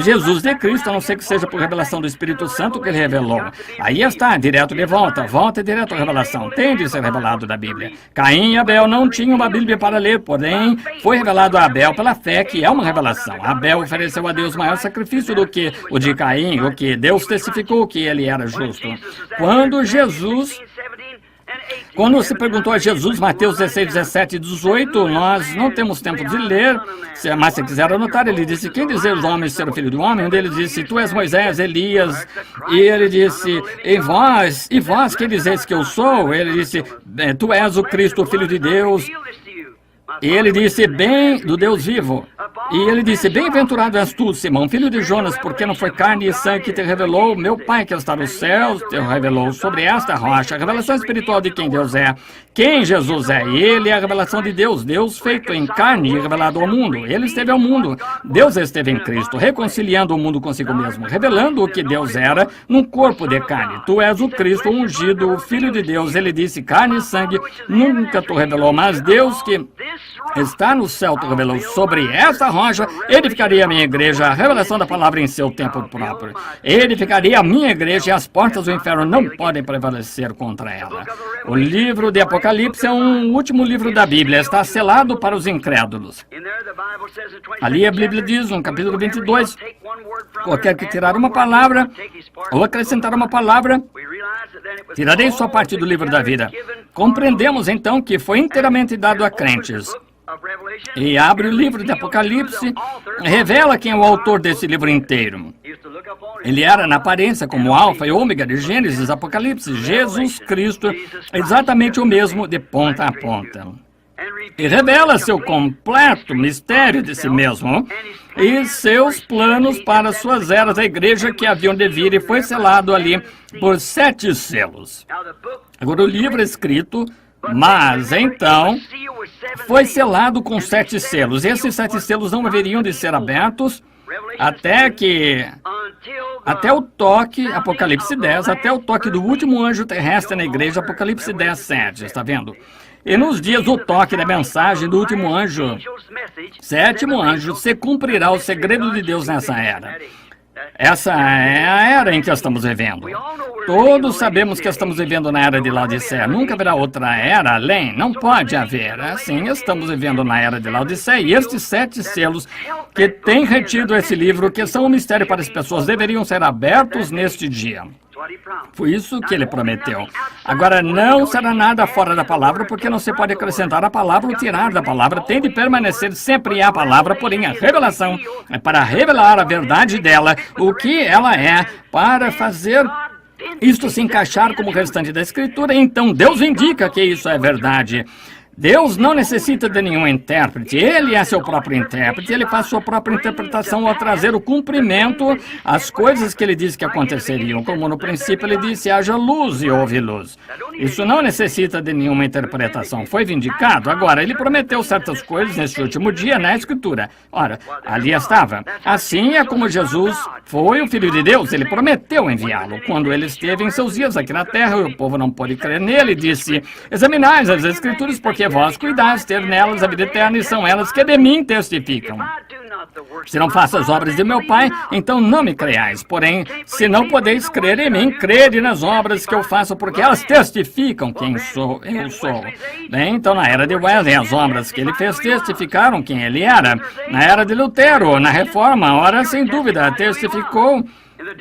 Jesus de Cristo, a não ser que seja por revelação do Espírito Santo que ele revelou. Aí está, direto de volta e direto à revelação. Tem de ser revelado da Bíblia. Caim e Abel não tinham uma Bíblia para ler, porém foi revelado a Abel pela fé, que é uma revelação. Abel ofereceu a Deus maior sacrifício do que o de Caim, o que Deus testificou que ele era justo. Quando se perguntou a Jesus, Mateus 16, 17 e 18, nós não temos tempo de ler, mas se quiser anotar, ele disse, quem dizer os homens ser o filho do homem? Um deles disse, tu és Moisés, Elias, e ele disse, e vós, quem dizeis que eu sou? Ele disse, tu és o Cristo, o Filho de Deus. E ele disse, bem do Deus vivo. E ele disse, bem-aventurado és tu, Simão, filho de Jonas, porque não foi carne e sangue que te revelou, meu Pai que está nos céus te revelou sobre esta rocha. A revelação espiritual de quem Deus é, quem Jesus é. Ele é a revelação de Deus, Deus feito em carne e revelado ao mundo. Ele esteve ao mundo, Deus esteve em Cristo, reconciliando o mundo consigo mesmo, revelando o que Deus era num corpo de carne. Tu és o Cristo ungido, o Filho de Deus. Ele disse, carne e sangue nunca tu revelou, mas Deus que está no céu te revelou. Sobre essa rocha edificaria a minha igreja, a revelação da palavra em seu tempo próprio. Edificaria a minha igreja e as portas do inferno não podem prevalecer contra ela. O livro de Apocalipse é um último livro da Bíblia, está selado para os incrédulos. Ali a Bíblia diz, no capítulo 22, qualquer que tirar uma palavra ou acrescentar uma palavra, tirarei sua parte do livro da vida. Compreendemos então que foi inteiramente dado a crentes. E abre o livro de Apocalipse, revela quem é o autor desse livro inteiro. Ele era na aparência como Alfa e Ômega de Gênesis, Apocalipse, Jesus Cristo, exatamente o mesmo de ponta a ponta. E revela seu completo mistério de si mesmo e seus planos para suas eras, a igreja que haviam de vir, e foi selado ali por 7 selos. Agora o livro é escrito, mas então foi selado com 7 selos. Esses 7 selos não haveriam de ser abertos até o toque, Apocalipse 10, até o toque do último anjo terrestre na igreja, Apocalipse 10, 7, está vendo? E nos dias do toque da mensagem do último anjo, 7º anjo, se cumprirá o segredo de Deus nessa era. Essa é a era em que estamos vivendo. Todos sabemos que estamos vivendo na era de Laodiceia. Nunca haverá outra era além. Não pode haver. Assim, estamos vivendo na era de Laodiceia. E estes 7 selos que têm retido esse livro, que são um mistério para as pessoas, deveriam ser abertos neste dia. Foi isso que ele prometeu. Agora, não será nada fora da palavra, porque não se pode acrescentar a palavra ou tirar da palavra. Tem de permanecer sempre a palavra, porém a revelação é para revelar a verdade dela, o que ela é, para fazer isto se encaixar como o restante da Escritura. Então, Deus indica que isso é verdade. Deus não necessita de nenhum intérprete, Ele é seu próprio intérprete, Ele faz sua própria interpretação ao trazer o cumprimento às coisas que Ele disse que aconteceriam. Como no princípio Ele disse, haja luz e houve luz. Isso não necessita de nenhuma interpretação, foi vindicado. Agora, Ele prometeu certas coisas neste último dia na Escritura. Ora, ali estava. Assim é como Jesus foi o Filho de Deus, Ele prometeu enviá-lo. Quando Ele esteve em seus dias aqui na terra, o povo não pôde crer nele, disse, examinais as Escrituras, porque vós cuidais ter nelas a vida eterna, e são elas que de mim testificam. Se não faço as obras de meu Pai, então não me creais. Porém, se não podeis crer em mim, crede nas obras que eu faço, porque elas testificam quem eu sou. Bem, então na era de Wesley, as obras que ele fez testificaram quem ele era. Na era de Lutero, na Reforma, ora, sem dúvida, testificou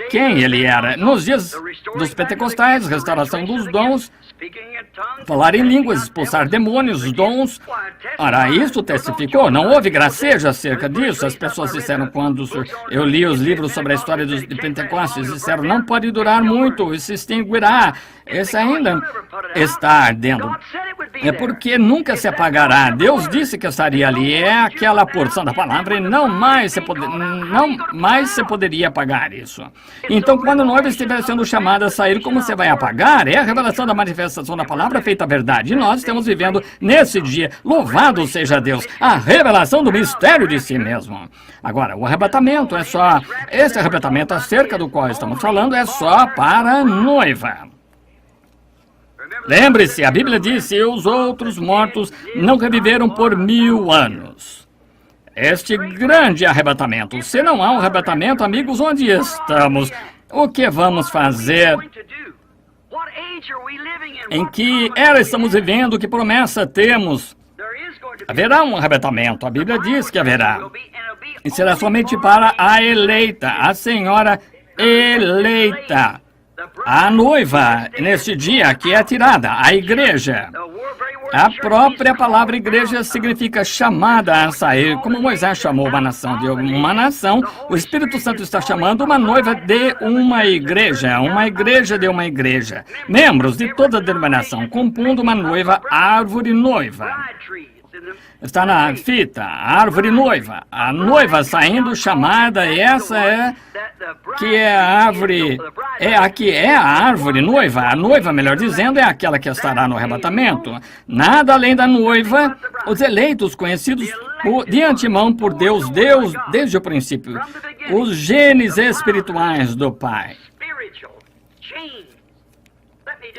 quem ele era. Nos dias dos pentecostais, restauração dos dons, falar em línguas, expulsar demônios, dons. Ora, isso testificou. Não houve gracejo acerca disso. As pessoas disseram, quando eu li os livros sobre a história de Pentecostes, disseram, não pode durar muito, se extinguirá. Esse ainda está ardendo. É porque nunca se apagará. Deus disse que estaria ali. É aquela porção da palavra e não mais se poderia apagar isso. Então, quando a noiva estiver sendo chamada a sair, como você vai apagar? É a revelação da manifestação da palavra feita a verdade. E nós estamos vivendo nesse dia. Louvado seja Deus. A revelação do mistério de si mesmo. Agora, o arrebatamento é só... Esse arrebatamento acerca do qual estamos falando é só para a noiva. Lembre-se, a Bíblia diz, e os outros mortos não reviveram por 1000 anos. Este grande arrebatamento. Se não há um arrebatamento, amigos, onde estamos? O que vamos fazer? Em que era estamos vivendo? Que promessa temos? Haverá um arrebatamento. A Bíblia diz que haverá. E será somente para a eleita, a senhora eleita. A noiva, neste dia, que é tirada, a igreja. A própria palavra igreja significa chamada a sair, como Moisés chamou uma nação de uma nação. O Espírito Santo está chamando uma noiva de uma igreja de uma igreja. Membros de toda a denominação, compondo uma noiva, árvore noiva. Está na fita, a árvore noiva. A noiva saindo chamada, e essa é que é a árvore, é a que é a árvore noiva. A noiva, melhor dizendo, é aquela que estará no arrebatamento. Nada além da noiva, os eleitos conhecidos de antemão por Deus desde o princípio. Os genes espirituais do Pai.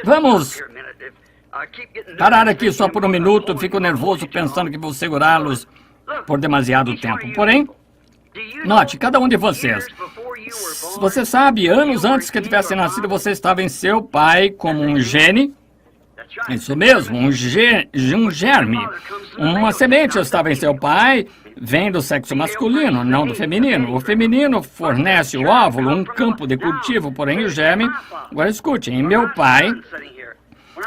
Vamos parar aqui só por um minuto. Fico nervoso pensando que vou segurá-los por demasiado tempo. Porém, note, cada um de vocês. Você sabe, anos antes que tivesse nascido, você estava em seu pai como um gene. Isso mesmo, um germe. Uma semente estava em seu pai, vem do sexo masculino, não do feminino. O feminino fornece o óvulo, um campo de cultivo, porém o germe... Agora escutem, meu pai...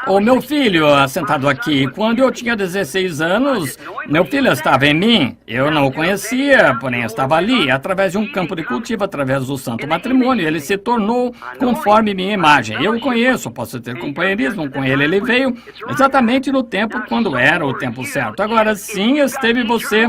O meu filho, sentado aqui, quando eu tinha 16 anos, meu filho estava em mim. Eu não o conhecia, porém estava ali, através de um campo de cultivo, através do santo matrimônio. Ele se tornou conforme minha imagem. Eu o conheço, posso ter companheirismo com ele. Ele veio exatamente no tempo, quando era o tempo certo. Agora sim, esteve você.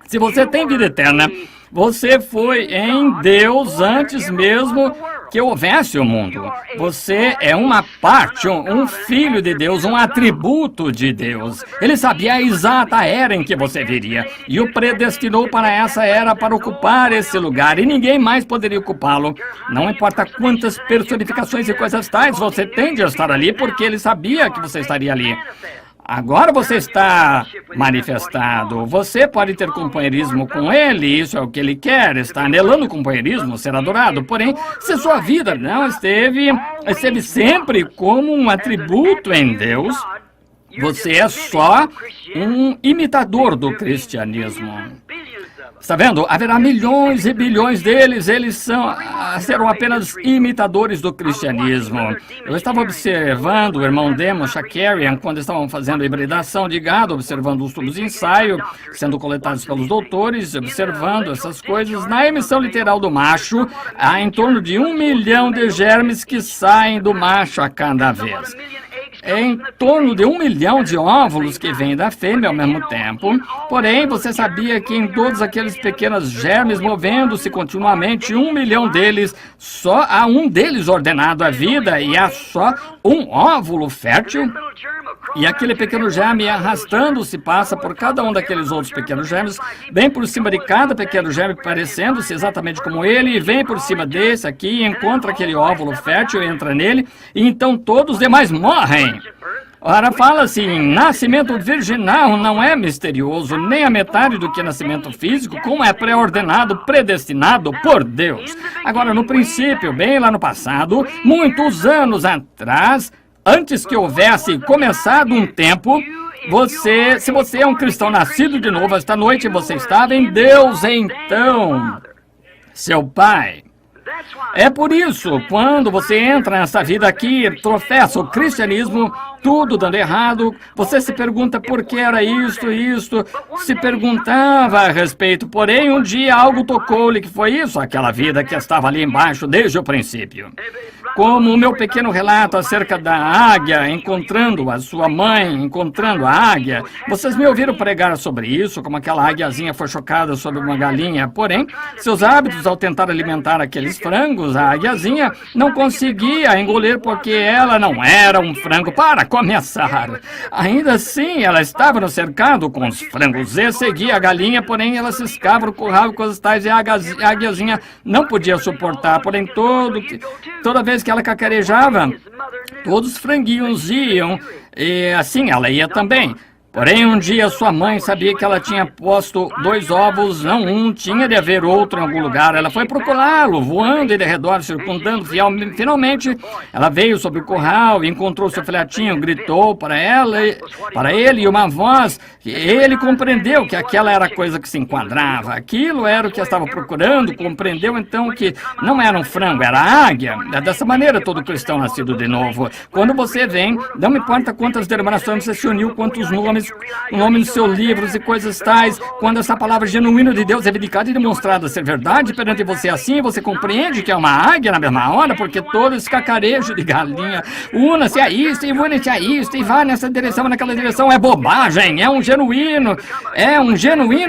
Se você tem vida eterna, você foi em Deus antes mesmo que houvesse o mundo. Você é uma parte, um filho de Deus, um atributo de Deus. Ele sabia a exata era em que você viria e o predestinou para essa era, para ocupar esse lugar, e ninguém mais poderia ocupá-lo. Não importa quantas personificações e coisas tais você tem de estar ali, porque ele sabia que você estaria ali. Agora você está manifestado. Você pode ter companheirismo com ele, isso é o que ele quer. Está anelando o companheirismo, ser adorado. Porém, se sua vida não esteve sempre como um atributo em Deus, você é só um imitador do cristianismo. Está vendo? Haverá milhões e bilhões deles, serão apenas imitadores do cristianismo. Eu estava observando o irmão Demon Shakarian quando estavam fazendo a hibridação de gado, observando os tubos de ensaio sendo coletados pelos doutores, observando essas coisas. Na emissão literal do macho, há em torno de 1 milhão de germes que saem do macho a cada vez. É em torno de 1 milhão de óvulos que vêm da fêmea ao mesmo tempo. Porém, você sabia que em todos aqueles pequenos germes movendo-se continuamente, 1 milhão deles, só há um deles ordenado à vida e há só um óvulo fértil? E aquele pequeno germe, arrastando-se, passa por cada um daqueles outros pequenos germes, vem por cima de cada pequeno germe, parecendo-se exatamente como ele, e vem por cima desse aqui, encontra aquele óvulo fértil, entra nele, e então todos os demais morrem. Ora, fala-se em nascimento virginal, não é misterioso, nem a metade do que nascimento físico, como é pré-ordenado, predestinado por Deus. Agora, no princípio, bem lá no passado, muitos anos atrás, antes que houvesse começado um tempo, se você é um cristão nascido de novo esta noite, você estava em Deus, então, seu Pai. É por isso, quando você entra nessa vida aqui, professa o cristianismo, tudo dando errado, você se pergunta por que era isto, se perguntava a respeito, porém um dia algo tocou-lhe que foi isso, aquela vida que estava ali embaixo desde o princípio. Como o meu pequeno relato acerca da águia encontrando a sua mãe, encontrando a águia. Vocês me ouviram pregar sobre isso, como aquela águiazinha foi chocada sobre uma galinha. Porém, seus hábitos ao tentar alimentar aqueles frangos, a águiazinha não conseguia engolir porque ela não era um frango para começar. Ainda assim, ela estava no cercado com os frangos e seguia a galinha, porém ela ciscava o curral com as tais e a águiazinha não podia suportar. Porém, toda vez que ela cacarejava, todos os franguinhos iam, e assim ela ia também. Porém, um dia sua mãe sabia que ela tinha posto 2 ovos, não um, tinha de haver outro em algum lugar. Ela foi procurá-lo, voando de redor, circundando. Finalmente, ela veio sobre o curral e encontrou seu filhotinho, gritou para ele, e uma voz. Ele compreendeu que aquela era a coisa que se enquadrava. Aquilo era o que estava procurando, compreendeu então que não era um frango, era a águia. É dessa maneira todo cristão nascido de novo. Quando você vem, não importa quantas denominações você se uniu, quantos nomes o nome nos seus livros e coisas tais. Quando essa palavra genuína de Deus é vindicada e demonstrada ser verdade perante você assim, você compreende que é uma águia na mesma hora, porque todo esse cacarejo de galinha, una-se a isto e une-se a isto e vai nessa direção, naquela direção, é bobagem, é um genuíno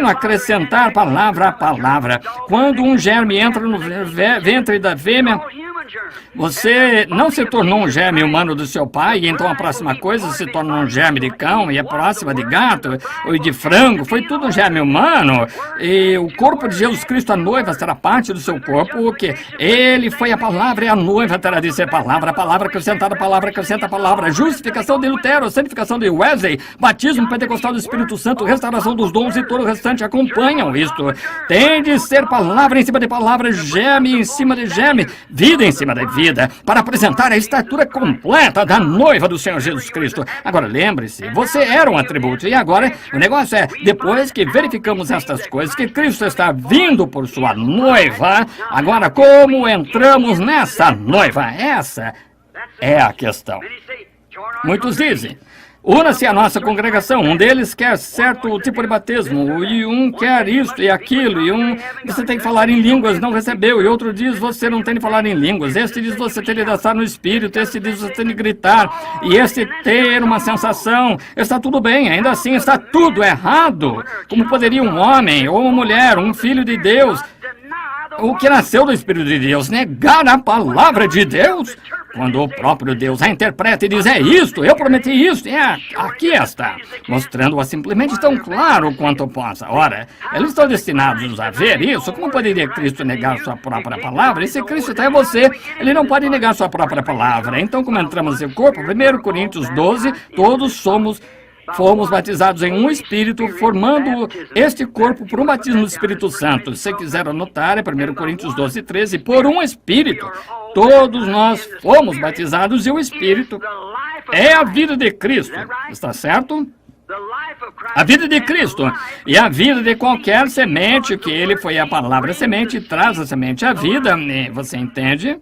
acrescentar palavra a palavra. Quando um germe entra no ventre da fêmea, você não se tornou um germe humano do seu pai, e então a próxima coisa se torna um germe de cão, e a próxima de gato, ou de frango, foi tudo um germe humano. E o corpo de Jesus Cristo, a noiva, será parte do seu corpo, o que? Ele foi a palavra e a noiva terá de ser palavra, a palavra acrescentada, a palavra acrescenta a palavra, justificação de Lutero, santificação de Wesley, batismo pentecostal do Espírito Santo, restauração dos dons e todo o restante acompanham isto. Tem de ser palavra em cima de palavra, germe em cima de germe, vida em cima da vida, para apresentar a estatura completa da noiva do Senhor Jesus Cristo. Agora lembre-se, você era um atributo, e agora o negócio é, depois que verificamos estas coisas, que Cristo está vindo por sua noiva, agora como entramos nessa noiva? Essa é a questão. Muitos dizem, una-se à nossa congregação, um deles quer certo tipo de batismo, e um quer isto e aquilo, e um você tem que falar em línguas, não recebeu, e outro diz você não tem de falar em línguas, este diz você tem de dançar no espírito, este diz você tem de gritar, e este ter uma sensação. Está tudo bem, ainda assim está tudo errado. Como poderia um homem ou uma mulher, um filho de Deus, o que nasceu do Espírito de Deus, negar a palavra de Deus? Quando o próprio Deus a interpreta e diz, é isto, eu prometi isto, e aqui está, mostrando-a simplesmente tão claro quanto possa. Ora, eles estão destinados a ver isso. Como poderia Cristo negar sua própria palavra? E se Cristo está em você, ele não pode negar sua própria palavra. Então, como entramos no seu corpo, 1 Coríntios 12, todos fomos batizados em um Espírito, formando este corpo por um batismo do Espírito Santo. Se quiser anotar, é 1 Coríntios 12, 13, por um Espírito. Todos nós fomos batizados e o Espírito é a vida de Cristo. Está certo? A vida de Cristo e a vida de qualquer semente, que ele foi a palavra semente, traz a semente à vida. Você entende?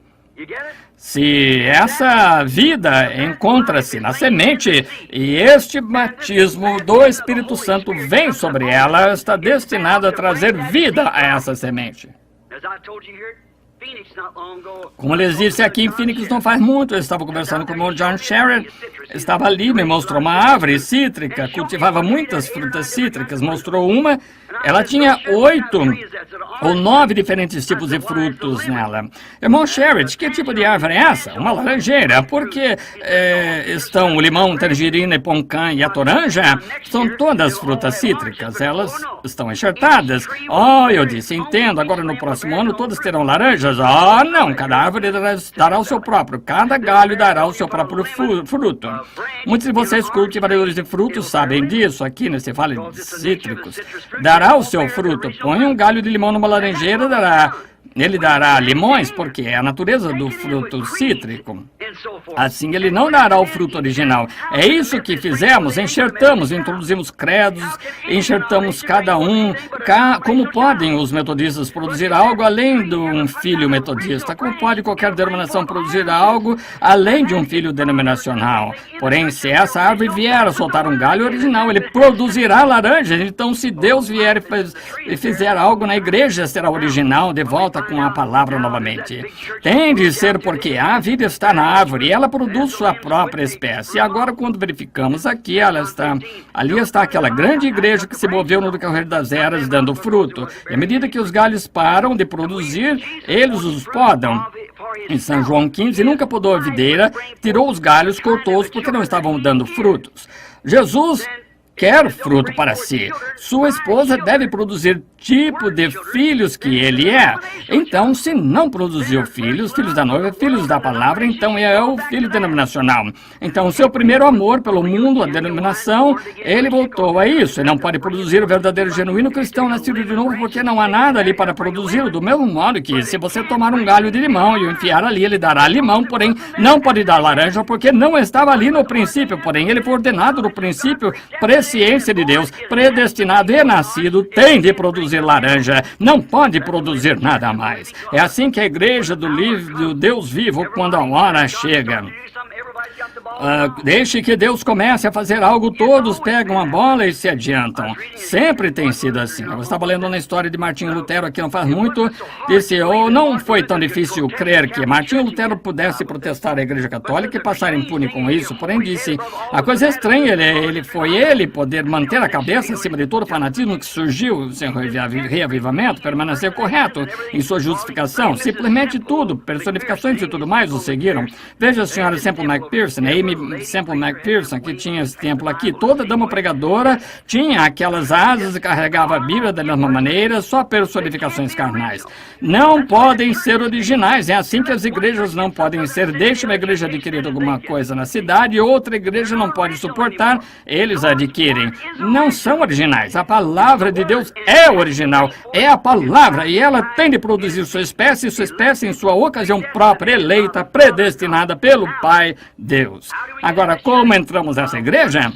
Se essa vida encontra-se na semente e este batismo do Espírito Santo vem sobre ela, está destinado a trazer vida a essa semente. Como lhes disse aqui em Phoenix não faz muito, eu estava conversando com o irmão John Sherrod, estava ali, me mostrou uma árvore cítrica, cultivava muitas frutas cítricas, mostrou uma, ela tinha 8 ou 9 diferentes tipos de frutos nela. Irmão Sherrod, que tipo de árvore é essa? Uma laranjeira, porque estão o limão, tangerina, poncã e a toranja, são todas frutas cítricas, elas estão enxertadas. Oh, eu disse, entendo, agora no próximo ano todas terão laranjas. Ah, não, cada árvore dará o seu próprio, cada galho dará o seu próprio fruto. Muitos de vocês cultivadores de frutos sabem disso, aqui nesse vale de cítricos. Dará o seu fruto. Põe um galho de limão numa laranjeira, ele dará limões, porque é a natureza do fruto cítrico. Assim, ele não dará o fruto original. É isso que fizemos, enxertamos, introduzimos credos, enxertamos cada um. Como podem os metodistas produzir algo além de um filho metodista? Como pode qualquer denominação produzir algo além de um filho denominacional? Porém, se essa árvore vier a soltar um galho original, ele produzirá laranjas. Então, se Deus vier e fizer algo na igreja, será original, de volta com a palavra novamente. Tem de ser porque a vida está na árvore e ela produz sua própria espécie. E agora, quando verificamos aqui, ali está aquela grande igreja que se moveu no decorrer das eras, dando fruto. E à medida que os galhos param de produzir, eles os podam. Em São João 15, nunca podou a videira, tirou os galhos, cortou-os porque não estavam dando frutos. Jesus quer fruto para si. Sua esposa deve produzir tipo de filhos que ele é. Então, se não produziu filhos da noiva, filhos da palavra, então é o filho denominacional. Então, o seu primeiro amor pelo mundo, a denominação, ele voltou a isso. Ele não pode produzir o verdadeiro genuíno cristão nascido de novo, porque não há nada ali para produzi-lo. Do mesmo modo que, se você tomar um galho de limão e o enfiar ali, ele dará limão, porém, não pode dar laranja, porque não estava ali no princípio. Porém, ele foi ordenado no princípio, presciência de Deus, predestinado e nascido, tem de produzir laranja, não pode produzir nada mais. É assim que a igreja do Deus vivo, quando a hora chega. Deixe que Deus comece a fazer algo, todos pegam a bola e se adiantam. Sempre tem sido assim. Eu estava lendo na história de Martinho Lutero aqui não faz muito, disse, não foi tão difícil crer que Martinho Lutero pudesse protestar a Igreja Católica e passar impune com isso, porém disse, a coisa é estranha, ele poder manter a cabeça acima de todo o fanatismo que surgiu, sem reavivamento, permanecer correto em sua justificação, simplesmente tudo, personificações e tudo mais o seguiram. Veja a senhora Semple McPherson, Amy Semple McPherson, que tinha esse templo aqui, toda dama pregadora tinha aquelas asas e carregava a Bíblia da mesma maneira, só personificações carnais. Não podem ser originais, é assim que as igrejas não podem ser. Deixa uma igreja adquirir alguma coisa na cidade e outra igreja não pode suportar, eles adquirem. Não são originais, a palavra de Deus é original, é a palavra e ela tem de produzir sua espécie em sua ocasião própria, eleita, predestinada pelo Pai Deus. Agora, como entramos nessa igreja?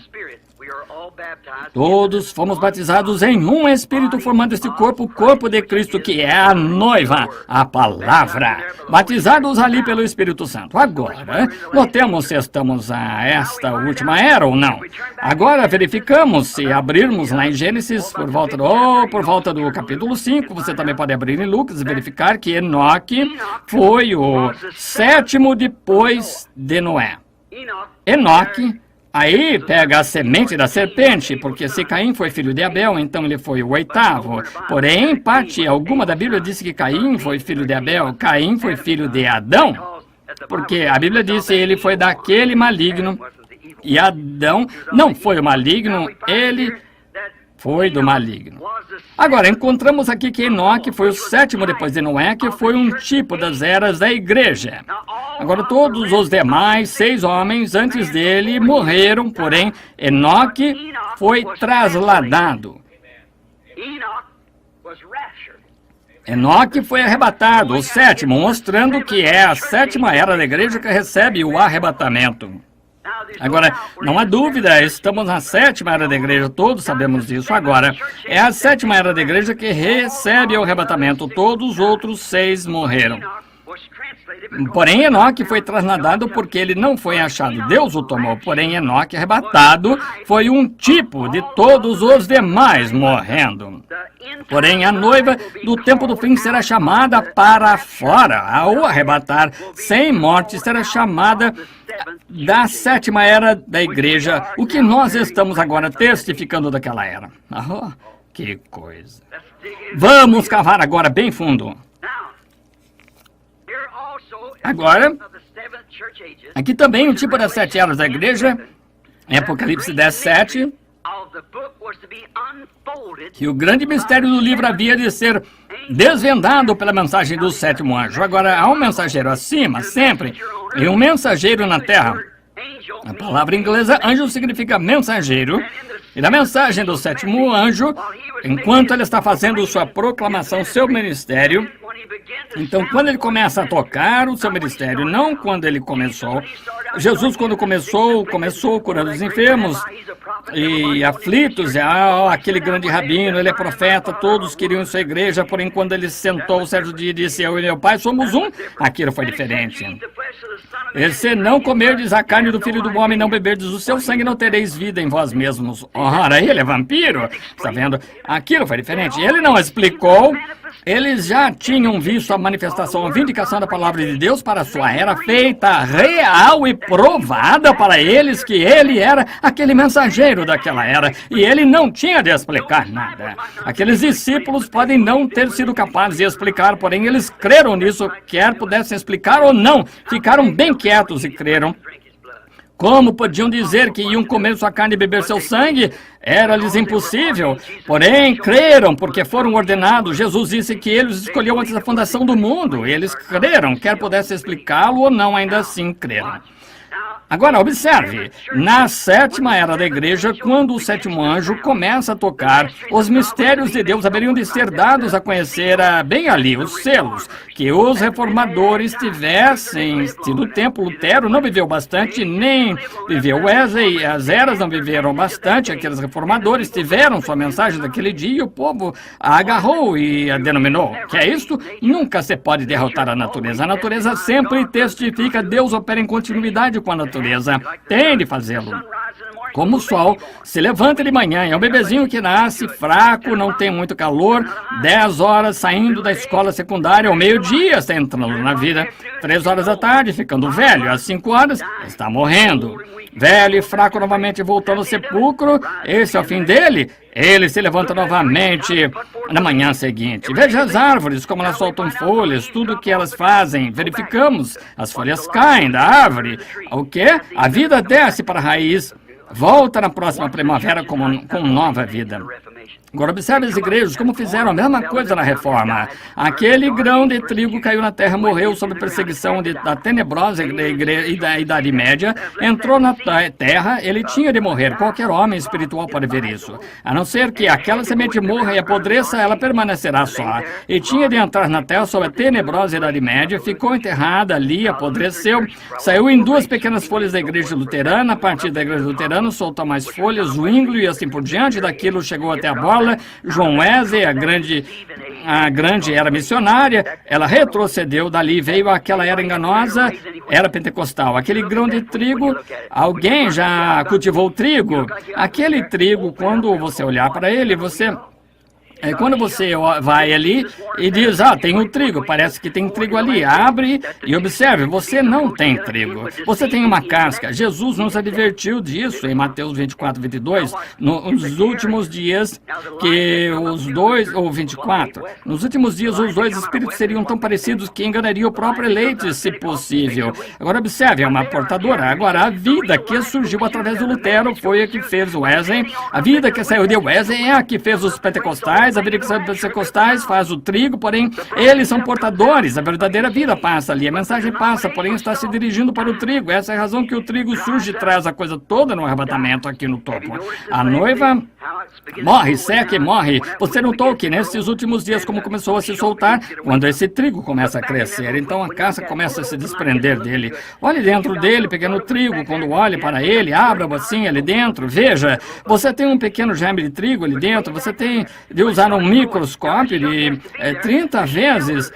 Todos fomos batizados em um Espírito, formando este corpo, o corpo de Cristo, que é a noiva, a palavra. Batizados ali pelo Espírito Santo. Agora, notemos se estamos a esta última era ou não. Agora, verificamos se abrirmos lá em Gênesis, por volta do capítulo 5, você também pode abrir em Lucas e verificar que Enoque foi o 7º depois de Noé. Enoque, aí pega a semente da serpente, porque se Caim foi filho de Abel, então ele foi o 8º. Porém, em parte alguma da Bíblia diz que Caim foi filho de Abel, Caim foi filho de Adão, porque a Bíblia diz que ele foi daquele maligno, e Adão não foi o maligno, ele foi do maligno. Agora, encontramos aqui que Enoque foi o 7º depois de Noé, que foi um tipo das eras da igreja. Agora, todos os demais 6 homens antes dele morreram, porém, Enoque foi trasladado. Enoque foi arrebatado, o 7º, mostrando que é a 7ª era da igreja que recebe o arrebatamento. Agora, não há dúvida, estamos na 7ª era da igreja, todos sabemos disso. Agora, é a 7ª era da igreja que recebe o arrebatamento, todos os outros 6 morreram. Porém, Enoque foi trasladado porque ele não foi achado, Deus o tomou. Porém, Enoque arrebatado foi um tipo de todos os demais morrendo. Porém, a noiva do tempo do fim será chamada para fora. Ao arrebatar sem morte, será chamada da 7ª era da igreja, o que nós estamos agora testificando daquela era. Oh, que coisa. Vamos cavar agora bem fundo. Agora, aqui também o tipo das 7 eras da igreja, em Apocalipse 10:7, que o grande mistério do livro havia de ser desvendado pela mensagem do 7º anjo. Agora, há um mensageiro acima, sempre, e um mensageiro na terra. A palavra inglesa anjo significa mensageiro. E na mensagem do 7º anjo, enquanto ele está fazendo sua proclamação, seu ministério, então quando ele começa a tocar o seu ministério, não quando ele começou. Jesus, quando começou curando os enfermos e aflitos, aquele grande rabino, ele é profeta, todos queriam sua igreja, porém quando ele sentou certo dia e disse, eu e meu pai somos um, aquilo foi diferente. E se não comerdes a carne do Filho do Homem, não beberdes o seu sangue, não tereis vida em vós mesmos. Ora, ele é vampiro, está vendo? Aquilo foi diferente. Ele não explicou. Eles já tinham visto a manifestação, a vindicação da palavra de Deus para a sua era, feita real e provada para eles que ele era aquele mensageiro daquela era, e ele não tinha de explicar nada. Aqueles discípulos podem não ter sido capazes de explicar, porém eles creram nisso, quer pudessem explicar ou não, ficaram bem quietos e creram. Como podiam dizer que iam comer sua carne e beber seu sangue? Era-lhes impossível. Porém, creram, porque foram ordenados. Jesus disse que ele os escolheu antes da fundação do mundo. Eles creram, quer pudesse explicá-lo ou não, ainda assim creram. Agora, observe, na 7ª era da igreja, quando o 7º anjo começa a tocar, os mistérios de Deus haveriam de ser dados a conhecer bem ali, os selos, que os reformadores tivessem tido tempo. Lutero não viveu bastante, nem viveu Wesley, as eras não viveram bastante, aqueles reformadores tiveram sua mensagem daquele dia e o povo a agarrou e a denominou. Que é isto? Nunca se pode derrotar a natureza sempre testifica, Deus opera em continuidade com a natureza. natureza tem de fazê-lo. Como o sol se levanta de manhã, é um bebezinho que nasce fraco, não tem muito calor, 10 horas saindo da escola secundária, ao meio-dia está entrando na vida, 3 horas da tarde ficando velho, às 5 horas está morrendo. Velho e fraco novamente voltando ao sepulcro, esse é o fim dele. Ele se levanta novamente na manhã seguinte. Veja as árvores, como elas soltam folhas, tudo o que elas fazem. Verificamos, as folhas caem da árvore. O quê? A vida desce para a raiz. Volta na próxima primavera com nova vida. Agora observe as igrejas como fizeram a mesma coisa na reforma. Aquele grão de trigo caiu na terra, morreu sob perseguição da tenebrosa e da Idade Média, entrou na terra, ele tinha de morrer. Qualquer homem espiritual pode ver isso. A não ser que aquela semente morra e apodreça, ela permanecerá só. E tinha de entrar na terra sob a tenebrosa Idade Média, ficou enterrada ali, apodreceu, saiu em 2 pequenas folhas da igreja luterana, a partir da igreja luterana soltou mais folhas, Zwinglio e assim por diante, daquilo chegou até a bola. João Wesley, a grande era missionária, ela retrocedeu, dali veio aquela era enganosa, era pentecostal. Aquele grão de trigo, alguém já cultivou trigo? Aquele trigo, quando você olhar para ele, quando você vai ali e diz, tem um trigo, parece que tem trigo ali, abre e observe, você não tem trigo, você tem uma casca. Jesus nos advertiu disso em Mateus 24, 22, nos últimos dias que os dois, ou 24, nos últimos dias os 2 espíritos seriam tão parecidos que enganariam o próprio eleito, se possível. Agora observe, é uma portadora. Agora a vida que surgiu através do Lutero foi a que fez o Wesley, a vida que saiu de Wesley é a que fez os pentecostais, a vida que saiu dos pentecostais faz o trigo, porém, eles são portadores, a verdadeira vida passa ali, a mensagem passa, porém está se dirigindo para o trigo. Essa é a razão que o trigo surge e traz a coisa toda no arrebatamento aqui no topo. A noiva morre, seca e morre. Você notou que nesses últimos dias como começou a se soltar? Quando esse trigo começa a crescer, então a casca começa a se desprender dele. Olhe dentro dele, pequeno trigo, quando olhe para ele, abra a bocinha ali dentro, veja, você tem um pequeno germe de trigo ali dentro, você tem de usar um microscópio de 30 vezes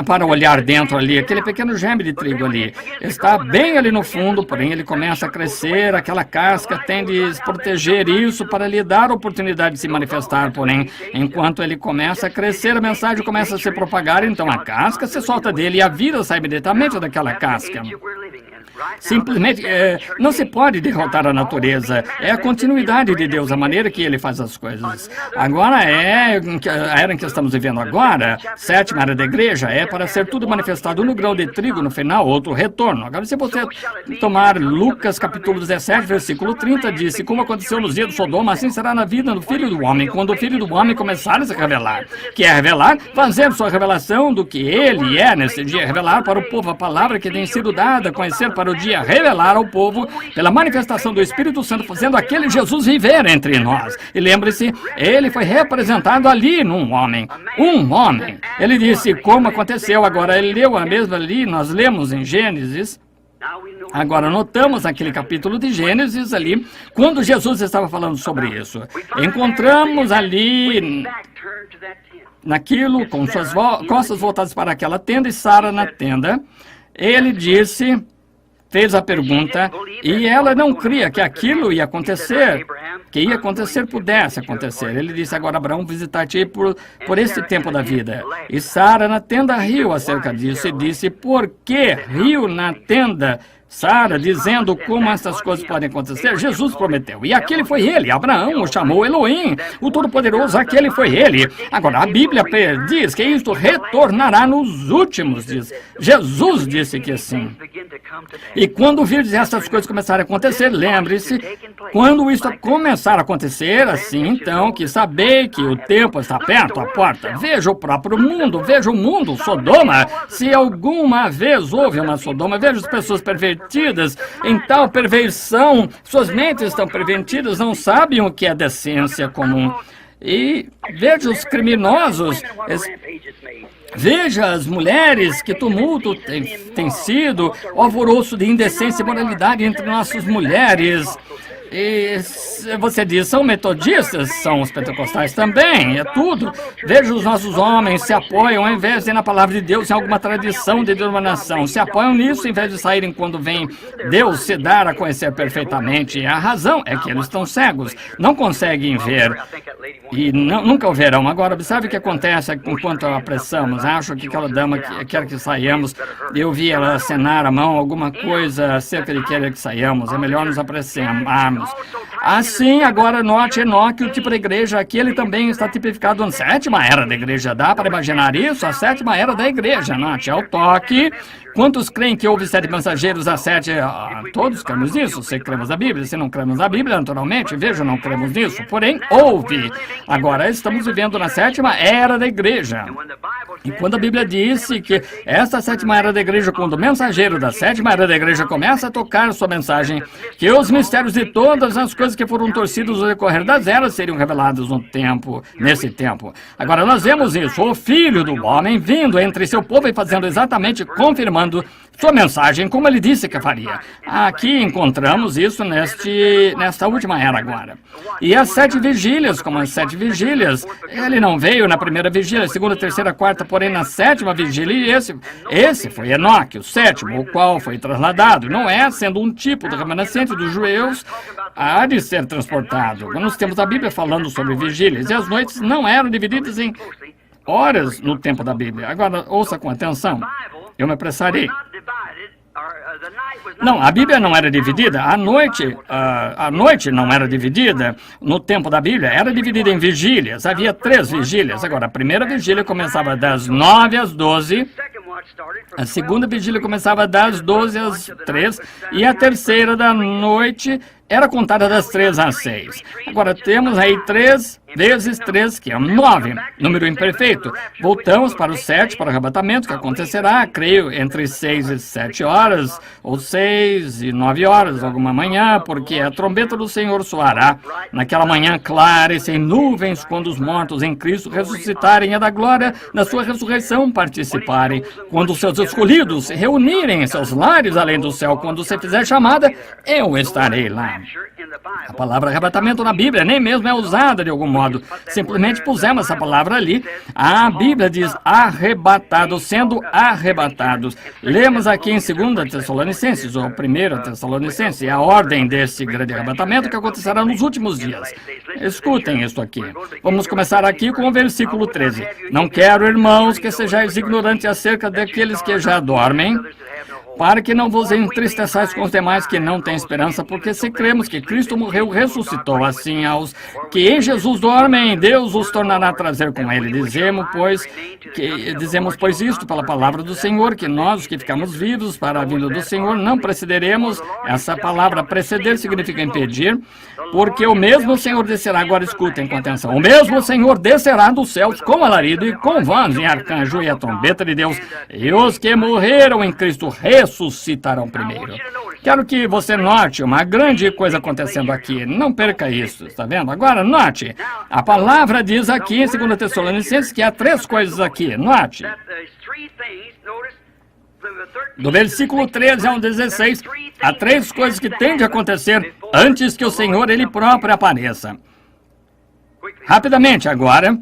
para olhar dentro ali, aquele pequeno germe de trigo ali. Está bem ali no fundo, porém ele começa a crescer, aquela casca tem de proteger isso para lhe dar a oportunidade de se manifestar, porém, enquanto ele começa a crescer, a mensagem começa a se propagar, então a casca se solta dele e a vida sai imediatamente daquela casca. Simplesmente, não se pode derrotar a natureza. É a continuidade de Deus, a maneira que Ele faz as coisas. Agora a era em que estamos vivendo agora, 7ª era da igreja, é para ser tudo manifestado no grão de trigo, no final, outro retorno. Agora, se você tomar Lucas capítulo 17, versículo 30, disse, como aconteceu nos dias do Sodoma, assim será na vida do Filho do Homem, quando o Filho do Homem começar a se revelar. Que é revelar? Fazer sua revelação do que Ele é nesse dia, revelar para o povo a palavra que tem sido dada, conhecer para o dia, revelar ao povo pela manifestação do Espírito Santo, fazendo aquele Jesus viver entre nós. E lembre-se, ele foi representado ali num homem. Um homem. Ele disse como aconteceu. Agora, ele leu a mesma ali, nós lemos em Gênesis. Agora, notamos naquele capítulo de Gênesis ali, quando Jesus estava falando sobre isso. Encontramos ali naquilo, com suas costas voltadas para aquela tenda e Sara na tenda. Ele disse, fez a pergunta, e ela não cria que aquilo ia acontecer, pudesse acontecer. Ele disse, agora Abraão visitar-te por esse tempo da vida. E Sara na tenda riu acerca disso e disse, por que riu na tenda? Sara, dizendo como essas coisas podem acontecer, Jesus prometeu. E aquele foi ele. Abraão o chamou Elohim, o Todo-Poderoso, aquele foi ele. Agora, a Bíblia diz que isto retornará nos últimos dias. Jesus disse que sim. E quando virdes essas coisas começarem a acontecer, lembre-se, quando isso começar a acontecer, assim, então, que sabei que o tempo está perto à porta. Veja o próprio mundo, veja o mundo, Sodoma. Se alguma vez houve uma Sodoma, veja as pessoas pervertidas em tal perversão, suas mentes estão pervertidas, não sabem o que é decência comum. E veja os criminosos, veja as mulheres, que tumulto tem sido, o alvoroço de indecência e moralidade entre nossas mulheres. E você diz, são metodistas, são os pentecostais também, é tudo. Veja, os nossos homens se apoiam, ao invés de ir na palavra de Deus, em alguma tradição de denominação, se apoiam nisso, em vez de saírem quando vem Deus se dar a conhecer perfeitamente. A razão é que eles estão cegos, não conseguem ver, e nunca o verão. Agora, observe o que acontece enquanto apressamos. Acho que aquela dama quer que saiamos, eu vi ela acenar a mão, alguma coisa acerca de querer que saiamos, é melhor nos apressemarmos. Assim, agora note, Enoque, o tipo de igreja aqui, ele também está tipificado na sétima era da igreja. Dá para imaginar isso? A sétima era da igreja, note, é o toque. Quantos creem que houve 7 mensageiros a 7? Todos cremos nisso. Se cremos na Bíblia, se não cremos na Bíblia, naturalmente, veja, não cremos nisso. Porém, houve. Agora, estamos vivendo na sétima era da igreja. E quando a Bíblia disse que esta sétima era da igreja, quando o mensageiro da sétima era da igreja começa a tocar sua mensagem, que os mistérios de todas as coisas que foram torcidas no decorrer das eras seriam revelados nesse tempo. Agora, nós vemos isso, o Filho do Homem vindo entre seu povo e fazendo exatamente, confirmando sua mensagem, como ele disse que faria. Aqui encontramos isso nesta última era agora. E as 7 vigílias, como as 7 vigílias, ele não veio na primeira vigília, segunda, terceira, quarta, porém na 7ª vigília, esse foi Enoque, o 7º, o qual foi trasladado. Não é, sendo um tipo do remanescente dos judeus, há de ser transportado. Nós temos a Bíblia falando sobre vigílias, e as noites não eram divididas em horas no tempo da Bíblia. Agora, ouça com atenção. Eu me apressarei. Não, a Bíblia não era dividida. A noite não era dividida no tempo da Bíblia. Era dividida em vigílias. Havia 3 vigílias. Agora, a primeira vigília começava das 9 às 12. A segunda vigília começava das 12 às 3. E a terceira da noite era contada das 3 às 6. Agora, temos aí 3 vezes 3, que é 9, número imperfeito. Voltamos para o 7, para o arrebatamento, que acontecerá, creio, entre 6 e 7 horas, ou 6 e 9 horas, alguma manhã, porque a trombeta do Senhor soará naquela manhã clara e sem nuvens, quando os mortos em Cristo ressuscitarem e da glória da sua ressurreição participarem. Quando os seus escolhidos se reunirem em seus lares além do céu, quando você fizer chamada, eu estarei lá. A palavra arrebatamento na Bíblia nem mesmo é usada de algum modo. Simplesmente pusemos essa palavra ali. A Bíblia diz arrebatados, sendo arrebatados. Lemos aqui em 2 Tessalonicenses, ou 1 Tessalonicenses, a ordem desse grande arrebatamento que acontecerá nos últimos dias. Escutem isso aqui. Vamos começar aqui com o versículo 13. Não quero, irmãos, que sejais ignorantes acerca daqueles que já dormem, para que não vos entristeçais com os demais que não têm esperança, porque se cremos que Cristo morreu, ressuscitou, assim aos que em Jesus dormem, Deus os tornará a trazer com ele. Dizemos, pois isto pela palavra do Senhor, que nós, os que ficamos vivos para a vinda do Senhor, não precederemos. Essa palavra preceder significa impedir, porque o mesmo Senhor descerá, agora escutem com atenção, o mesmo Senhor descerá dos céus com alarido e com voz em arcanjo e a trombeta de Deus, e os que morreram em Cristo ressuscitarão primeiro. Quero que você note uma grande coisa acontecendo aqui. Não perca isso, está vendo? Agora, note. A palavra diz aqui em 2 Tessalonicenses que há 3 coisas aqui. Note. Do versículo 13 ao 16, há 3 coisas que têm de acontecer antes que o Senhor, Ele próprio, apareça. Rapidamente agora,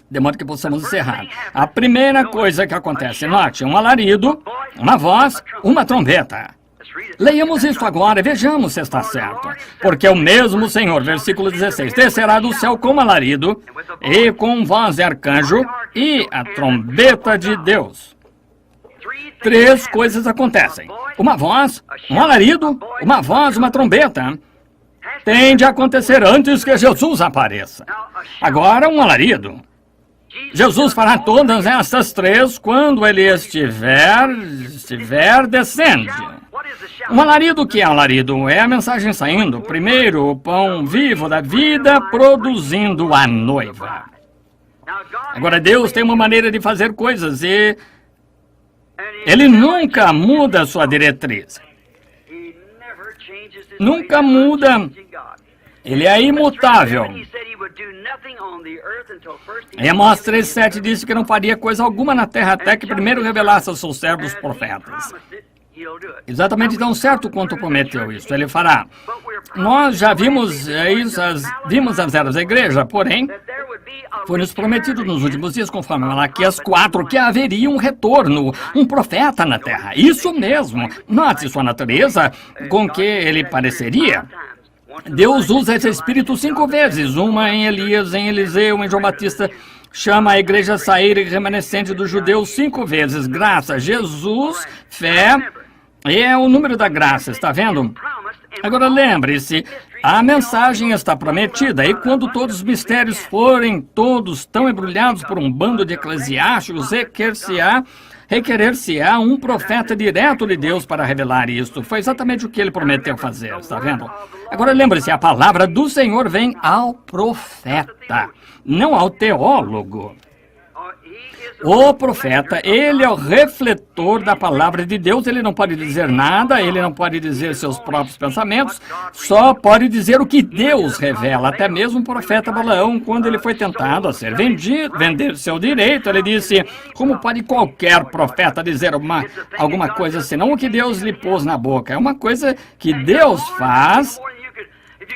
de modo que possamos encerrar. A primeira coisa que acontece, note, um alarido, uma voz, uma trombeta. Leiamos isso agora e vejamos se está certo. Porque o mesmo Senhor, versículo 16, descerá do céu com alarido e com voz de arcanjo e a trombeta de Deus. 3 coisas acontecem. Uma voz, um alarido, uma voz, uma trombeta. Tem de acontecer antes que Jesus apareça. Agora, um alarido. Jesus fará todas essas 3 quando ele estiver descendo. Um alarido, que é um alarido? É a mensagem saindo. Primeiro, o pão vivo da vida produzindo a noiva. Agora, Deus tem uma maneira de fazer coisas e Ele nunca muda a sua diretriz. Nunca muda. Ele é imutável. Em Amós 3:7 disse que não faria coisa alguma na terra até que primeiro revelasse aos seus servos profetas. Exatamente tão certo quanto prometeu isso, ele fará. Nós já vimos isso, vimos as eras da igreja, porém, foi nos prometido nos últimos dias, conforme Malaquias 4, que haveria um retorno, um profeta na terra. Isso mesmo. Note sua natureza com que ele pareceria. Deus usa esse espírito 5 vezes, uma em Elias, em Eliseu, em João Batista. Chama a igreja a sair remanescente dos judeus 5 vezes. Graça, Jesus, fé, é o número da graça, está vendo? Agora lembre-se, a mensagem está prometida, e quando todos os mistérios forem todos tão embrulhados por um bando de eclesiásticos, requerer-se-á um profeta direto de Deus para revelar isto. Foi exatamente o que ele prometeu fazer, está vendo? Agora lembre-se, a palavra do Senhor vem ao profeta, não ao teólogo. O profeta, ele é o refletor da palavra de Deus, ele não pode dizer nada, ele não pode dizer seus próprios pensamentos, só pode dizer o que Deus revela. Até mesmo o profeta Balaão, quando ele foi tentado a ser vender seu direito, ele disse, como pode qualquer profeta dizer alguma coisa senão o que Deus lhe pôs na boca? É uma coisa que Deus faz.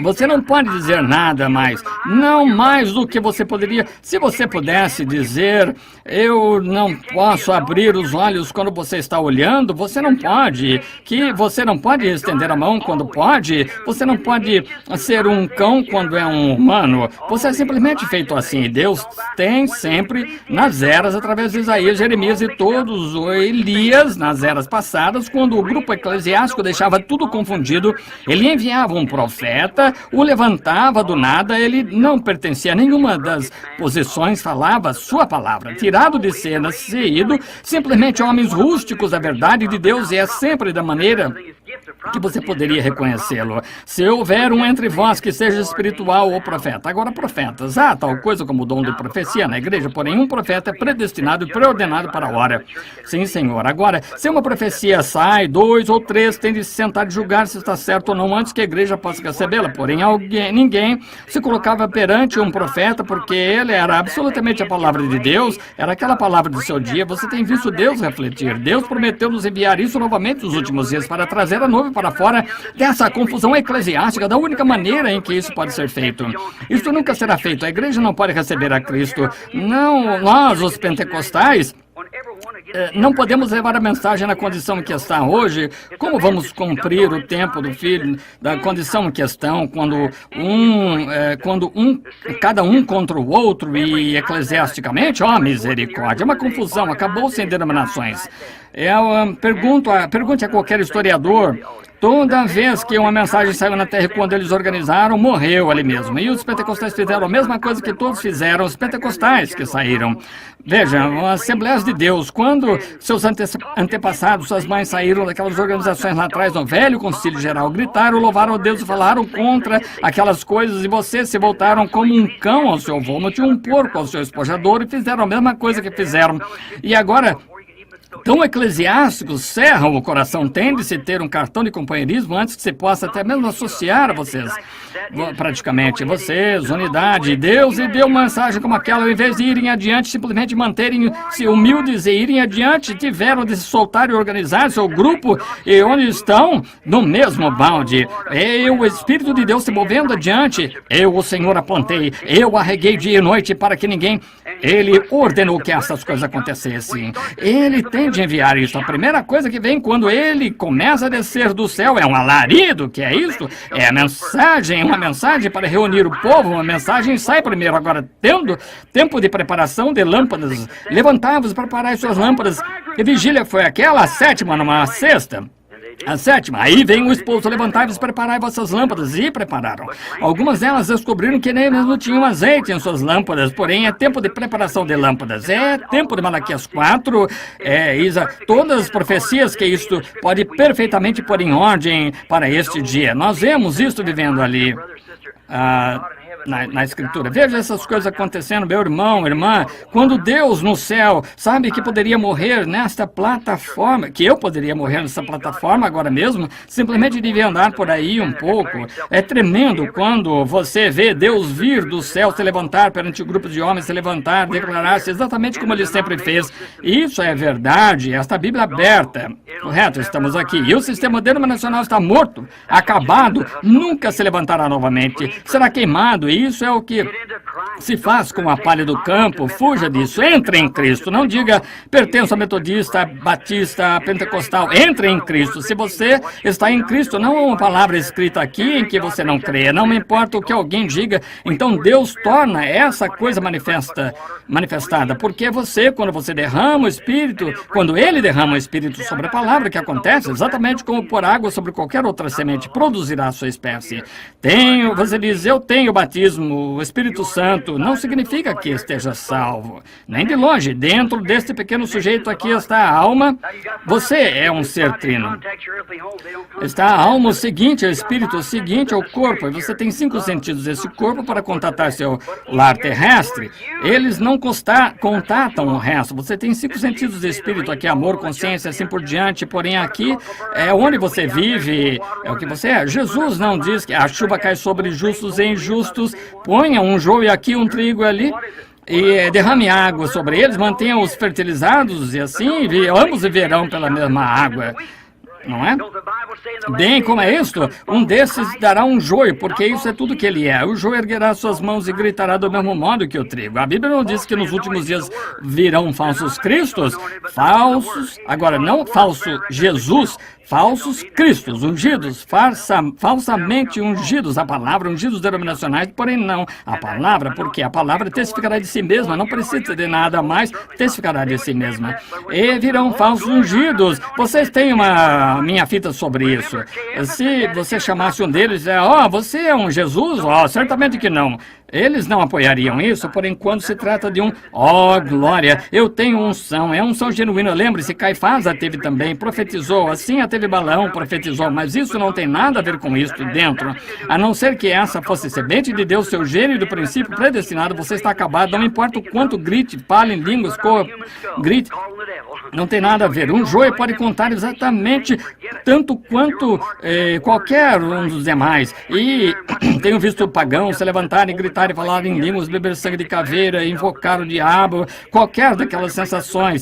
Você não pode dizer nada mais, não mais do que você poderia. Se você pudesse dizer, eu não posso abrir os olhos quando você está olhando, você não pode. Que você não pode estender a mão quando pode, você não pode ser um cão quando é um humano. Você é simplesmente feito assim. Deus tem sempre, nas eras, através de Isaías, Jeremias e todos, o Elias, nas eras passadas, quando o grupo eclesiástico deixava tudo confundido, ele enviava um profeta, o levantava do nada, ele não pertencia a nenhuma das posições, falava sua palavra, tirado de cena, saído, simplesmente homens rústicos da verdade de Deus, e é sempre da maneira que você poderia reconhecê-lo. Se houver um entre vós que seja espiritual ou profeta. Agora, profetas, há tal coisa como o dom de profecia na igreja, porém um profeta é predestinado e preordenado para a hora. Sim, Senhor. Agora, se uma profecia sai, 2 ou 3 têm de se sentar e julgar se está certo ou não antes que a igreja possa recebê-la. Porém, ninguém se colocava perante um profeta porque ele era absolutamente a palavra de Deus, era aquela palavra do seu dia. Você tem visto Deus refletir. Deus prometeu nos enviar isso novamente nos últimos dias para trazer a nuvem para fora dessa confusão eclesiástica, da única maneira em que isso pode ser feito. Isso nunca será feito. A igreja não pode receber a Cristo. Não, nós, os pentecostais, não podemos levar a mensagem na condição em que está hoje. Como vamos cumprir o tempo do Filho, da condição em que estão, quando cada um contra o outro e eclesiasticamente? Oh, misericórdia, é uma confusão, acabou sem denominações. Pergunte a qualquer historiador, toda vez que uma mensagem saiu na terra, quando eles organizaram, morreu ali mesmo. E os pentecostais fizeram a mesma coisa que todos fizeram, os pentecostais que saíram. Vejam, as Assembleias de Deus, quando seus antepassados, suas mães saíram daquelas organizações lá atrás, no velho concílio geral, gritaram, louvaram a Deus e falaram contra aquelas coisas, e vocês se voltaram como um cão ao seu vômito e um porco ao seu espojador, e fizeram a mesma coisa que fizeram. E agora, tão eclesiásticos, cerram o coração, tende-se ter um cartão de companheirismo antes que se possa até mesmo associar a vocês. Praticamente, vocês, unidade, Deus lhe deu uma mensagem como aquela, ao invés de irem adiante, simplesmente manterem-se humildes e irem adiante, tiveram de se soltar e organizar seu grupo, e onde estão? No mesmo balde. O Espírito de Deus se movendo adiante, eu, o Senhor, apontei, eu arreguei dia e noite para que ninguém... Ele ordenou que essas coisas acontecessem. Ele tem de enviar isso. A primeira coisa que vem quando ele começa a descer do céu é um alarido, que é isso? É a mensagem, uma mensagem para reunir o povo, uma mensagem sai primeiro. Agora, tendo tempo de preparação de lâmpadas, levantavos para preparar as suas lâmpadas. E vigília foi aquela, a 7ª, numa 6ª. A 7ª, aí vem o esposo, levantai-vos, preparai vossas lâmpadas, e prepararam. Algumas delas descobriram que nem mesmo tinham azeite em suas lâmpadas, porém é tempo de preparação de lâmpadas, é tempo de Malaquias 4, todas as profecias que isto pode perfeitamente pôr em ordem para este dia. Nós vemos isto vivendo ali. na Escritura. Veja essas coisas acontecendo, meu irmão, irmã. Quando Deus no céu sabe que poderia morrer nesta plataforma, que eu poderia morrer nessa plataforma agora mesmo, simplesmente devia andar por aí um pouco. É tremendo quando você vê Deus vir do céu, se levantar perante grupos de homens, se levantar, declarar-se exatamente como ele sempre fez. Isso é verdade, esta Bíblia aberta. Correto, estamos aqui. E o sistema denominacional está morto, acabado, nunca se levantará novamente. Será queimado, e isso é o que se faz com a palha do campo. Fuja disso, entre em Cristo. Não diga, pertenço a metodista, batista, pentecostal. Entre em Cristo. Se você está em Cristo, não há uma palavra escrita aqui em que você não crê. Não me importa o que alguém diga. Então Deus torna essa coisa manifestada. Porque você, quando você derrama o Espírito, quando Ele derrama o Espírito sobre a palavra, que acontece exatamente como pôr água sobre qualquer outra semente, produzirá a sua espécie. Você diz, eu tenho o batismo, o Espírito Santo, não significa que esteja salvo. Nem de longe, dentro deste pequeno sujeito aqui está a alma. Você é um ser trino. Está a alma o seguinte, o Espírito o seguinte, o corpo. E você tem 5 sentidos desse corpo para contatar seu lar terrestre. Eles não contatam o resto. Você tem 5 sentidos de Espírito aqui, amor, consciência, assim por diante. Porém, aqui é onde você vive, é o que você é. Jesus não diz que a chuva cai sobre justos e injustos. Ponha um joio aqui, um trigo ali, e derrame água sobre eles, mantenha-os fertilizados, e assim ambos viverão pela mesma água. Não é? Bem, como é isto? Um desses dará um joio, porque isso é tudo que ele é. O joio erguerá suas mãos e gritará do mesmo modo que o trigo. A Bíblia não diz que nos últimos dias virão falsos cristos, agora não falso Jesus, falsos cristos, ungidos, falsamente ungidos, a palavra, ungidos denominacionais, porém não a palavra, porque a palavra testificará de si mesma, não precisa de nada mais, testificará de si mesma. E virão falsos ungidos. Vocês têm uma minha fita sobre isso. Se você chamasse um deles, você é um Jesus? Certamente que não. Eles não apoiariam isso, porém, quando se trata de glória, eu tenho unção, é unção genuína. Lembre-se, Caifás a teve também, profetizou, assim a teve Balaão, profetizou, mas isso não tem nada a ver com isso dentro. A não ser que essa fosse semente de Deus, seu gênio do princípio predestinado, você está acabado, não importa o quanto grite, fale em línguas, grite, não tem nada a ver. Um joio pode contar exatamente tanto quanto qualquer um dos demais. E tenho visto pagãos se levantarem e gritar e falar em línguas, beber sangue de caveira, invocar o diabo, qualquer daquelas sensações.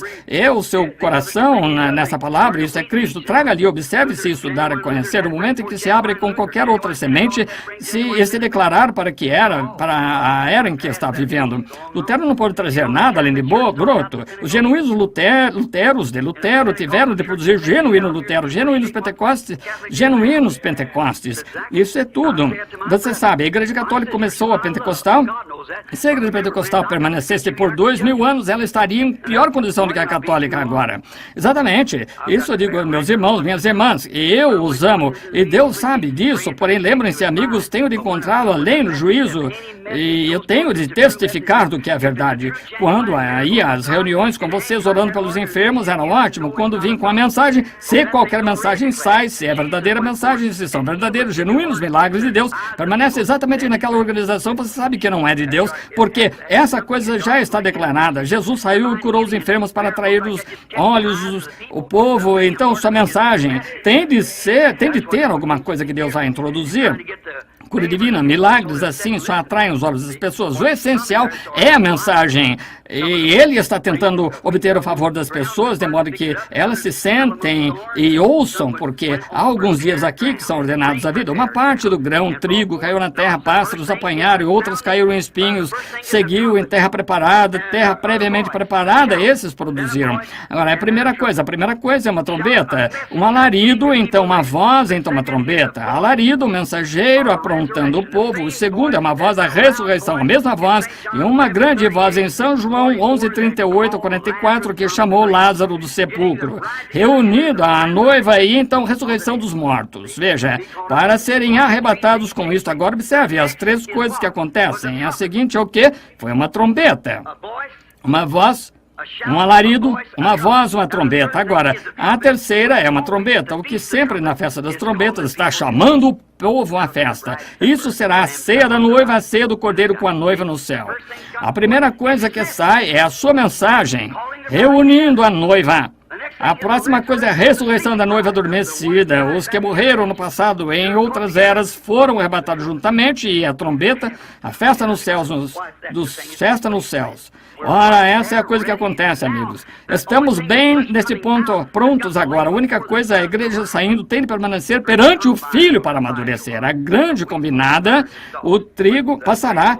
O seu coração nessa palavra, isso é Cristo. Traga ali, observe se isso dar a conhecer. No momento em que se abre com qualquer outra semente, se declarar para a era em que está vivendo. Lutero não pode trazer nada além de broto. Os genuínos luteros de Lutero tiveram de produzir genuíno Lutero, genuínos pentecostes. Isso é tudo. Você sabe, a Igreja Católica começou a pentecostal. Se a Igreja Pentecostal permanecesse por 2000 anos, ela estaria em pior condição do que a católica agora. Exatamente. Isso eu digo, meus irmãos, minhas irmãs. Eu os amo. E Deus sabe disso. Porém, lembrem-se, amigos, tenho de encontrá-lo além do juízo. E eu tenho de testificar do que é verdade. Quando ia às reuniões com vocês orando pelos enfermos, era ótimo. Quando vim com a mensagem, se qualquer mensagem sai, se é verdadeira mensagem, se são verdadeiros, genuínos milagres de Deus, permanece exatamente naquela organização, você sabe que não é de Deus, porque essa coisa já está declarada. Jesus saiu e curou os enfermos para atrair os olhos, o povo. Então, sua mensagem tem de ter alguma coisa que Deus vai introduzir. Cura divina, milagres assim só atraem os olhos das pessoas. O essencial é a mensagem. E ele está tentando obter o favor das pessoas, de modo que elas se sentem e ouçam, porque há alguns dias aqui que são ordenados à vida. Uma parte do grão, trigo, caiu na terra, pássaros apanharam, e outras caíram em espinhos, seguiu em terra preparada, terra previamente preparada, esses produziram. Agora, a primeira coisa é uma trombeta, um alarido, então uma voz, então uma trombeta. Alarido, mensageiro, aprontando o povo. O segundo é uma voz da ressurreição, a mesma voz, e uma grande voz em São João 11:38-44, que chamou Lázaro do sepulcro, reunido a noiva e então ressurreição dos mortos. Veja, para serem arrebatados com isto. Agora observe as 3 coisas que acontecem. A seguinte é o quê? Foi uma trombeta, uma voz, um alarido, uma voz, uma trombeta. Agora, a terceira é uma trombeta, o que sempre na festa das trombetas está chamando o povo à festa. Isso será a ceia da noiva, a ceia do cordeiro com a noiva no céu. A primeira coisa que sai é a sua mensagem, reunindo a noiva. A próxima coisa é a ressurreição da noiva adormecida. Os que morreram no passado em outras eras foram arrebatados juntamente, e a trombeta, a festa nos céus, festa nos céus. Ora, essa é a coisa que acontece, amigos. Estamos bem nesse ponto, prontos agora. A única coisa, a igreja saindo tem de permanecer perante o Filho para amadurecer. A grande combinada, o trigo passará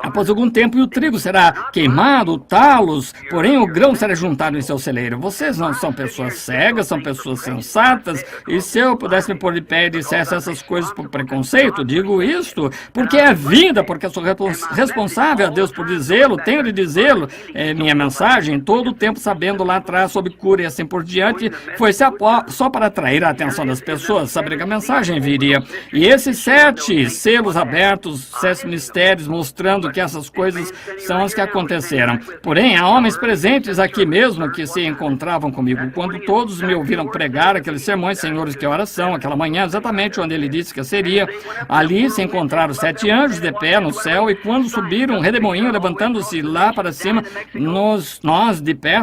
após algum tempo, e o trigo será queimado, talos, porém o grão será juntado em seu celeiro. Vocês não são pessoas cegas, são pessoas sensatas, e se eu pudesse me pôr de pé e dissesse essas coisas por preconceito, digo isto, porque é vida, porque sou responsável a Deus por dizê-lo, tenho de dizê-lo, é minha mensagem, todo o tempo sabendo lá atrás sobre cura e assim por diante, foi só para atrair a atenção das pessoas, saber que a mensagem viria. E esses 7 selos abertos, 7 mistérios, mostrando que essas coisas são as que aconteceram. Porém, há homens presentes aqui mesmo que se encontravam comigo quando todos me ouviram pregar aqueles sermões, senhores, que oração, aquela manhã, exatamente onde ele disse que seria. Ali se encontraram 7 anjos de pé no céu, e quando subiram, um redemoinho levantando-se lá para cima, nós de pé,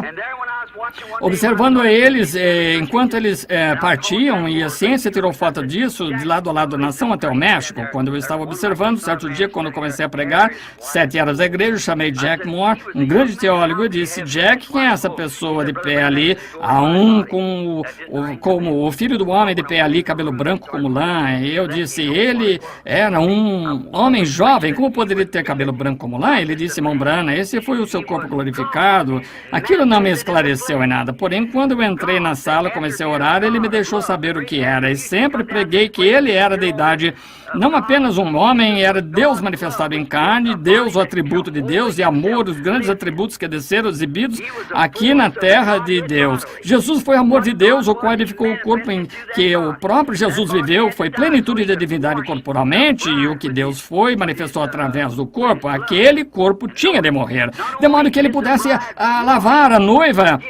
observando eles enquanto eles partiam, e a ciência tirou foto disso de lado a lado da nação até o México. Quando eu estava observando, certo dia, quando eu comecei a pregar, 7 eras da igreja, eu chamei Jack Moore, um grande teólogo, e disse: Jack, quem é essa pessoa de pé ali? Há um como o filho do homem de pé ali, cabelo branco como lã. E eu disse: ele era um homem jovem, como poderia ter cabelo branco como lã? Ele disse: irmão Branham, esse foi o seu corpo glorificado. Aquilo não me esclareceu em nada. Porém, quando eu entrei na sala, comecei a orar, ele me deixou saber o que era. E sempre preguei que ele era da idade, não apenas um homem, era Deus manifestado em carne, Deus, o atributo de Deus, e amor, os grandes atributos que desceram exibidos aqui na terra de Deus. Jesus foi amor de Deus, o qual edificou o corpo em que o próprio Jesus viveu, foi plenitude da divindade corporalmente, e o que Deus foi, manifestou através do corpo. Aquele corpo tinha de morrer, de modo que ele pudesse lavar a noiva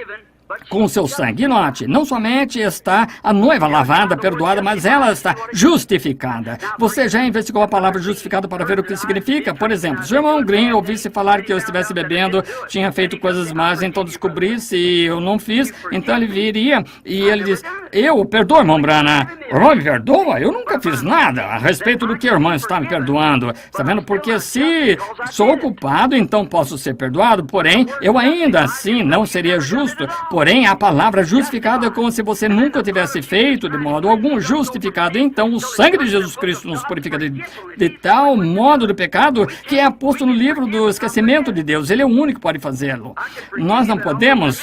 com o seu sangue. E note, não somente está a noiva lavada, perdoada, mas ela está justificada. Você já investigou a palavra justificado para ver o que significa? Por exemplo, se o irmão Green ouvisse falar que eu estivesse bebendo, tinha feito coisas más, então descobri se eu não fiz, então ele viria e ele diz: eu perdoo, irmão Branham. O irmão me perdoa? Eu nunca fiz nada a respeito do que o irmão está me perdoando. Está vendo? Porque se sou culpado, então posso ser perdoado, porém, eu ainda assim não seria justo. Porém, a palavra justificado é como se você nunca tivesse feito de modo algum justificado. Então, o sangue de Jesus Cristo nos purifica de tal modo do pecado que é posto no livro do esquecimento de Deus. Ele é o único que pode fazê-lo. Nós não podemos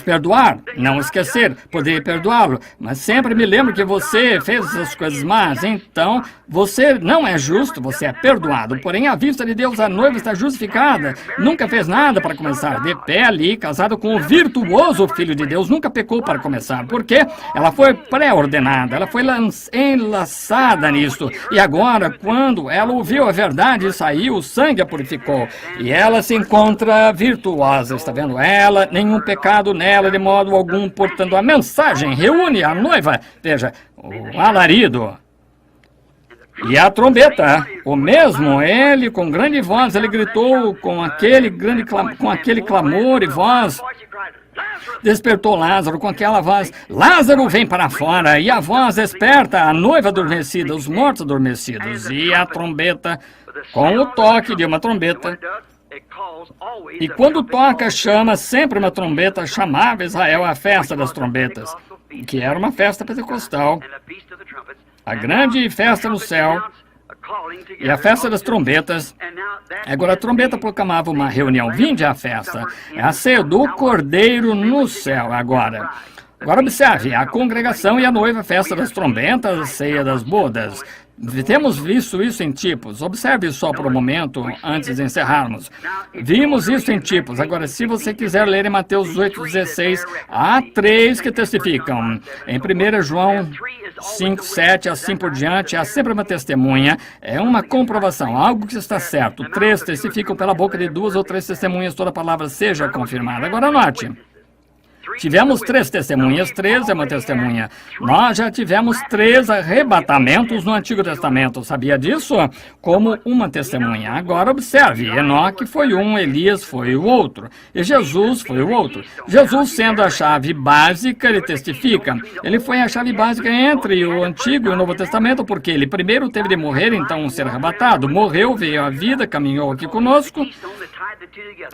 perdoar, não esquecer, poder perdoá-lo, mas sempre me lembro que você fez essas coisas más, então você não é justo, você é perdoado. Porém, à vista de Deus, a noiva está justificada, nunca fez nada para começar, de pé ali, casado com o virtuoso Filho de Deus, nunca pecou para começar, porque ela foi pré-ordenada, ela foi enlaçada nisto, e agora, quando ela ouviu a verdade e saiu, o sangue a purificou, e ela se encontra virtuosa, está vendo? Ela, nenhum pecado nela de modo algum, portanto a mensagem reúne a noiva, veja, o alarido e a trombeta, o mesmo, ele com grande voz, ele gritou com aquele clamor e voz, despertou Lázaro com aquela voz: Lázaro, vem para fora. E a voz desperta a noiva adormecida, os mortos adormecidos, e a trombeta, com o toque de uma trombeta. E quando toca, chama sempre uma trombeta, chamava Israel a festa das trombetas, que era uma festa pentecostal, a grande festa no céu, e a festa das trombetas. Agora a trombeta proclamava uma reunião: vinde à festa, é a ceia do Cordeiro no céu. Agora observe, a congregação e a noiva, festa das trombetas, a ceia das bodas. Temos visto isso em tipos. Observe só por um momento, antes de encerrarmos. Vimos isso em tipos. Agora, se você quiser ler em Mateus 8,16, há 3 que testificam. Em 1 João 5, 7, assim por diante, há sempre uma testemunha. É uma comprovação, algo que está certo. 3 testificam pela boca de 2 ou 3 testemunhas, toda palavra seja confirmada. Agora, note. Tivemos 3 testemunhas, 3 é uma testemunha. Nós já tivemos 3 arrebatamentos no Antigo Testamento. Sabia disso? Como uma testemunha. Agora observe, Enoque foi um, Elias foi o outro. E Jesus foi o outro. Jesus sendo a chave básica, ele testifica. Ele foi a chave básica entre o Antigo e o Novo Testamento, porque ele primeiro teve de morrer, então ser arrebatado. Morreu, veio à vida, caminhou aqui conosco,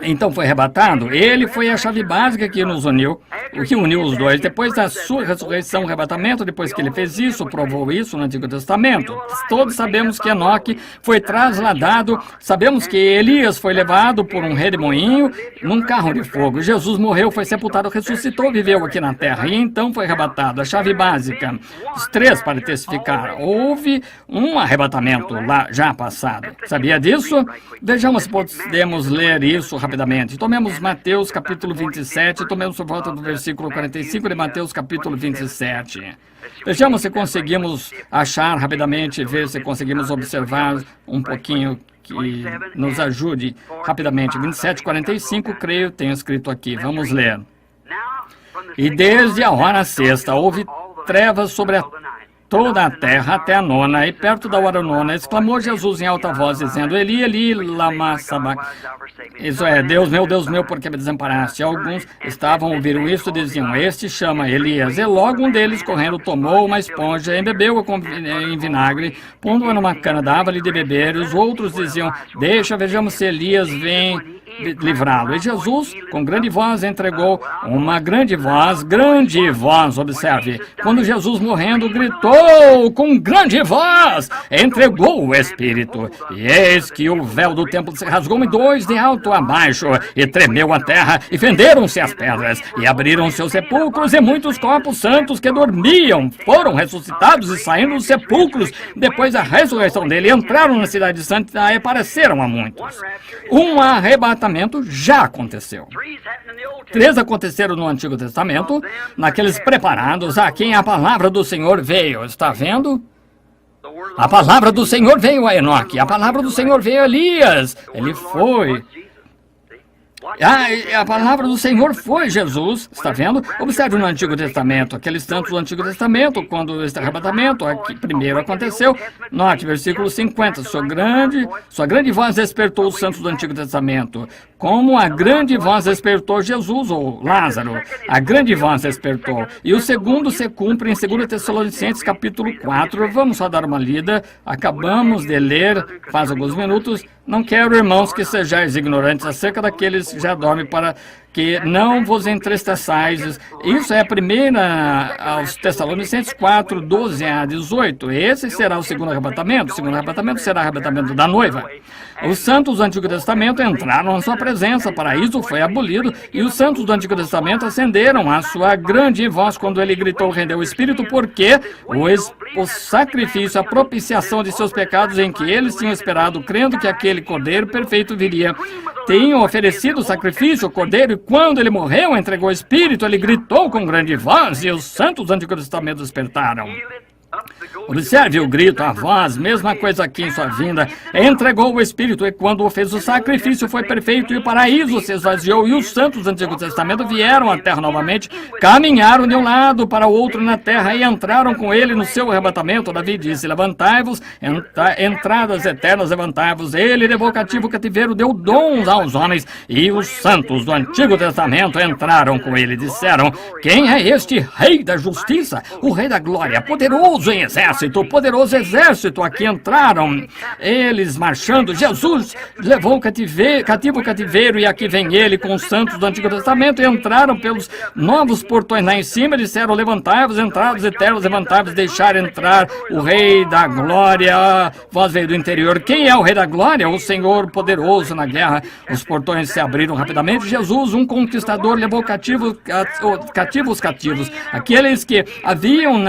então foi arrebatado. Ele foi a chave básica que nos uniu, o que uniu os dois. Depois da sua ressurreição, arrebatamento, depois que ele fez isso, provou isso no Antigo Testamento. Todos sabemos que Enoque foi trasladado, sabemos que Elias foi levado por um redemoinho num carro de fogo. Jesus morreu, foi sepultado, ressuscitou, viveu aqui na terra e então foi arrebatado. A chave básica, os 3 para testificar. Houve um arrebatamento lá já passado. Sabia disso? Vejamos se podemos ler isso rapidamente. Tomemos Mateus capítulo 27, tomemos por volta do versículo 45 de Mateus capítulo 27. Vejamos se conseguimos achar rapidamente, ver se conseguimos observar um pouquinho que nos ajude rapidamente. 27:45, creio, tenho escrito aqui. Vamos ler. E desde a hora sexta houve trevas sobre toda a terra até a 9ª, e perto da hora 9ª, exclamou Jesus em alta voz, dizendo, Eli, Eli, lama sabachthani. Isso é, Deus meu, por que me desamparaste? E alguns ouviram isso e diziam, este chama Elias. E logo um deles, correndo, tomou uma esponja, embebeu-a em vinagre, pondo-a numa cana, dava-lhe de beber, e os outros diziam, vejamos se Elias vem livrá-lo. E Jesus, com grande voz, entregou uma grande voz, observe. Quando Jesus morrendo, gritou com grande voz, entregou o Espírito. E eis que o véu do templo se rasgou em 2 de alto a baixo, e tremeu a terra, e fenderam-se as pedras, e abriram seus sepulcros, e muitos corpos santos que dormiam foram ressuscitados e saindo dos sepulcros, depois da ressurreição dele, entraram na cidade santa e apareceram a muitos. Um arrebatamento já aconteceu. 3 aconteceram no Antigo Testamento, naqueles preparados a quem a palavra do Senhor veio. Está vendo? A palavra do Senhor veio a Enoque, a palavra do Senhor veio a Elias. Ele foi. A palavra do Senhor foi Jesus, está vendo? Observe no Antigo Testamento, aqueles santos do Antigo Testamento, quando este arrebatamento aqui primeiro aconteceu. Note, versículo 50, sua grande voz despertou os santos do Antigo Testamento, como a grande voz despertou Jesus, ou Lázaro, a grande voz despertou. E o segundo se cumpre em 2 Tessalonicenses capítulo 4, vamos só dar uma lida, acabamos de ler faz alguns minutos. Não quero, irmãos, que sejais ignorantes acerca daqueles que já dormem, para que não vos entristeçais. Isso é a primeira aos Tessalonicenses 4, 12 a 18. Esse será o segundo arrebatamento. O segundo arrebatamento será o arrebatamento da noiva. Os santos do Antigo Testamento entraram na sua presença, o paraíso foi abolido, e os santos do Antigo Testamento acenderam a sua grande voz quando ele gritou, rendeu o Espírito, porque o sacrifício, a propiciação de seus pecados em que eles tinham esperado, crendo que aquele Cordeiro perfeito viria, tinham oferecido o sacrifício, o Cordeiro, e quando ele morreu, entregou o Espírito, ele gritou com grande voz, e os santos do Antigo Testamento despertaram. Observe o grito, a voz, mesma coisa aqui em sua vinda. Entregou o Espírito, e quando fez o sacrifício foi perfeito, e o paraíso se esvaziou, e os santos do Antigo Testamento vieram à terra novamente, caminharam de um lado para o outro na terra, e entraram com ele no seu arrebatamento. Davi disse, levantai-vos, entradas eternas, levantai-vos. Ele levou cativo o cativeiro, deu dons aos homens, e os santos do Antigo Testamento entraram com ele, disseram, quem é este Rei da Justiça, o Rei da Glória, poderoso em exército, poderoso exército? Aqui entraram eles marchando. Jesus levou cativo o cativeiro, e aqui vem ele com os santos do Antigo Testamento, e entraram pelos novos portões lá em cima, e disseram, levantai-vos, entrados eternos, levantai-vos, deixar entrar o Rei da Glória. Voz veio do interior, quem é o Rei da Glória? O Senhor poderoso na guerra. Os portões se abriram rapidamente. Jesus, um conquistador, levou cativos os cativos, aqueles que haviam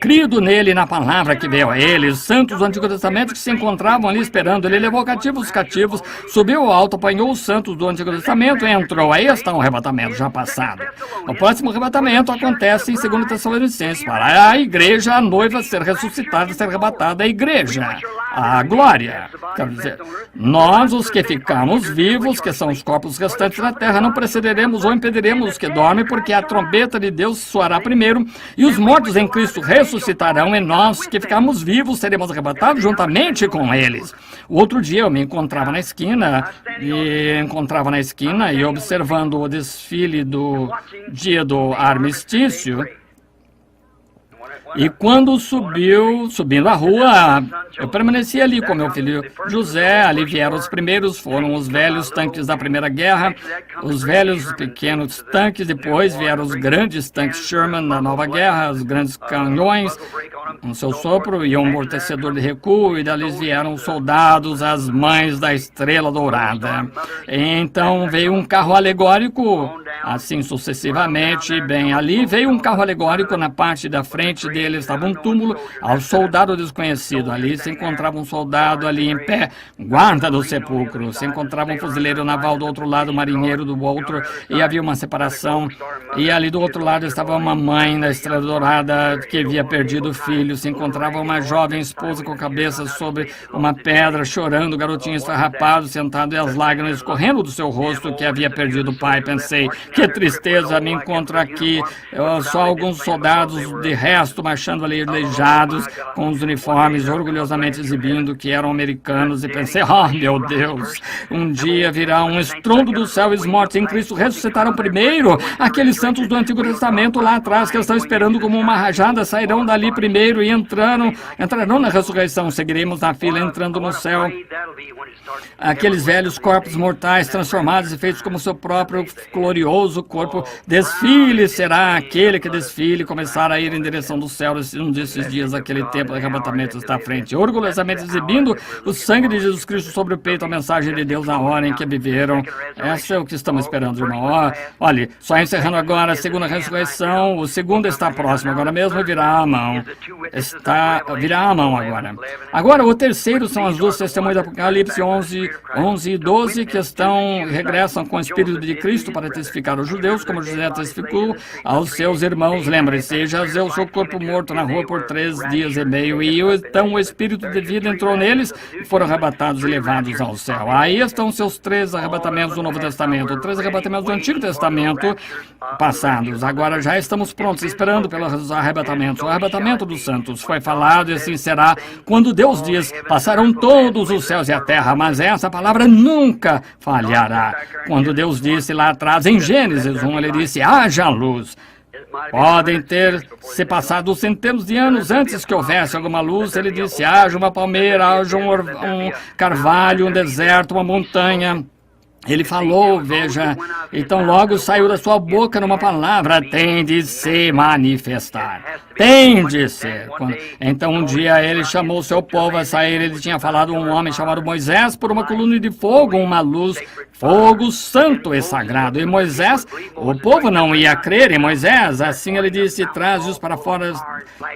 crido nele, na palavra que veio a ele. Os santos do Antigo Testamento que se encontravam ali esperando, ele levou cativos os cativos, subiu ao alto, apanhou os santos do Antigo Testamento e entrou. Aí está um arrebatamento já passado. O próximo arrebatamento acontece em 2 Tessalonicenses, para a igreja, a noiva ser ressuscitada, ser arrebatada, a igreja. à glória. Quer dizer, nós, os que ficamos vivos, que são os corpos restantes da terra, não precederemos ou impediremos os que dormem, porque a trombeta de Deus soará primeiro, e os mortos em Cristo ressuscitarão, e nós, que ficamos vivos, seremos arrebatados juntamente com eles. O outro dia eu me encontrava na esquina e observando o desfile do dia do armistício. E quando subindo a rua, eu permaneci ali com meu filho José. Ali vieram os primeiros, foram os velhos tanques da Primeira Guerra, os velhos pequenos tanques, depois vieram os grandes tanques Sherman da Nova Guerra, os grandes canhões, com seu sopro e um amortecedor de recuo, e dali vieram os soldados, as mães da Estrela Dourada. Então veio um carro alegórico, assim sucessivamente, bem ali veio um carro alegórico, na parte da frente dele estava um túmulo ao soldado desconhecido. Ali se encontrava um soldado ali em pé, guarda do sepulcro. Se encontrava um fuzileiro naval do outro lado, marinheiro do outro, e havia uma separação. E ali do outro lado estava uma mãe da Estrela Dourada que havia perdido o filho. Se encontrava uma jovem esposa com a cabeça sobre uma pedra, chorando, o garotinho esfarrapado, sentado, e as lágrimas escorrendo do seu rosto, que havia perdido o pai. Pensei, que tristeza, me encontro aqui, só alguns soldados de resto marchando ali aleijados, com os uniformes orgulhosamente exibindo que eram americanos, e pensei, meu Deus, um dia virá um estrondo do céu, e os mortos em Cristo ressuscitarão primeiro. Aqueles santos do Antigo Testamento lá atrás, que estão esperando como uma rajada, sairão dali primeiro e entrarão na ressurreição. Seguiremos na fila entrando no céu. Aqueles velhos corpos mortais transformados e feitos como seu próprio glorioso corpo. Desfile será aquele que desfile começar a ir em direção do céu. Um desses dias, aquele tempo de arrebatamento está à frente, orgulhosamente exibindo o sangue de Jesus Cristo sobre o peito, a mensagem de Deus na hora em que viveram. Essa é o que estamos esperando, irmão. Olha, só encerrando agora a segunda ressurreição. O segundo está próximo agora mesmo, e virá a mão. Virá a mão agora. Agora, o terceiro são as duas testemunhas do Apocalipse 11 e 12, que regressam com o Espírito de Cristo para testificar aos judeus, como José testificou aos seus irmãos. Lembre-se, jazeu seu corpo morto na rua por 3 dias e meio, e então o Espírito de vida entrou neles, e foram arrebatados e levados ao céu. Aí estão seus 3 arrebatamentos do Novo Testamento, 3 arrebatamentos do Antigo Testamento passados. Agora já estamos prontos, esperando pelos arrebatamentos. O arrebatamento dos santos foi falado, e assim será quando Deus diz, passarão todos os céus e a terra, mas essa palavra nunca falhará. Quando Deus disse lá atrás, em Gênesis 1, ele disse, haja luz. Podem ter se passado centenas de anos antes que houvesse alguma luz. Ele disse, haja uma palmeira, haja um carvalho, um deserto, uma montanha. Ele falou, veja, então logo saiu da sua boca numa palavra, tem de se manifestar, tem de ser. Então um dia ele chamou seu povo a sair, ele tinha falado um homem chamado Moisés por uma coluna de fogo, uma luz, fogo santo e sagrado. E Moisés, o povo não ia crer em Moisés, assim ele disse, traze-os para fora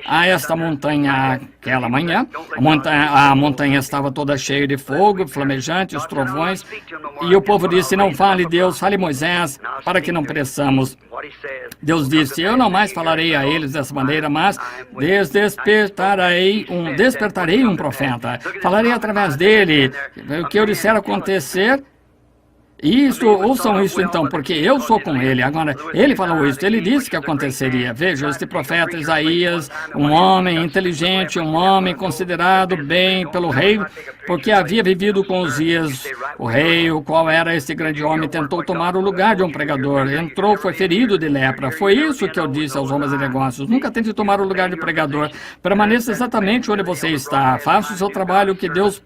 a esta montanha aquela manhã. A montanha estava toda cheia de fogo, flamejante, os trovões, e o povo disse, não fale Deus, fale Moisés, para que não pereçamos. Deus disse, eu não mais falarei a eles dessa maneira, mas despertarei um profeta. Falarei através dele, o que eu disser acontecer. Ouçam isso então, porque eu sou com ele. Agora, ele falou isso, ele disse que aconteceria. Veja, este profeta Isaías, um homem inteligente, um homem considerado bem pelo rei, porque havia vivido com Uzias. O rei, o qual era esse grande homem, tentou tomar o lugar de um pregador. Entrou, foi ferido de lepra. Foi isso que eu disse aos homens de negócios. Nunca tente tomar o lugar de pregador. Permaneça exatamente onde você está. Faça o seu trabalho que Deus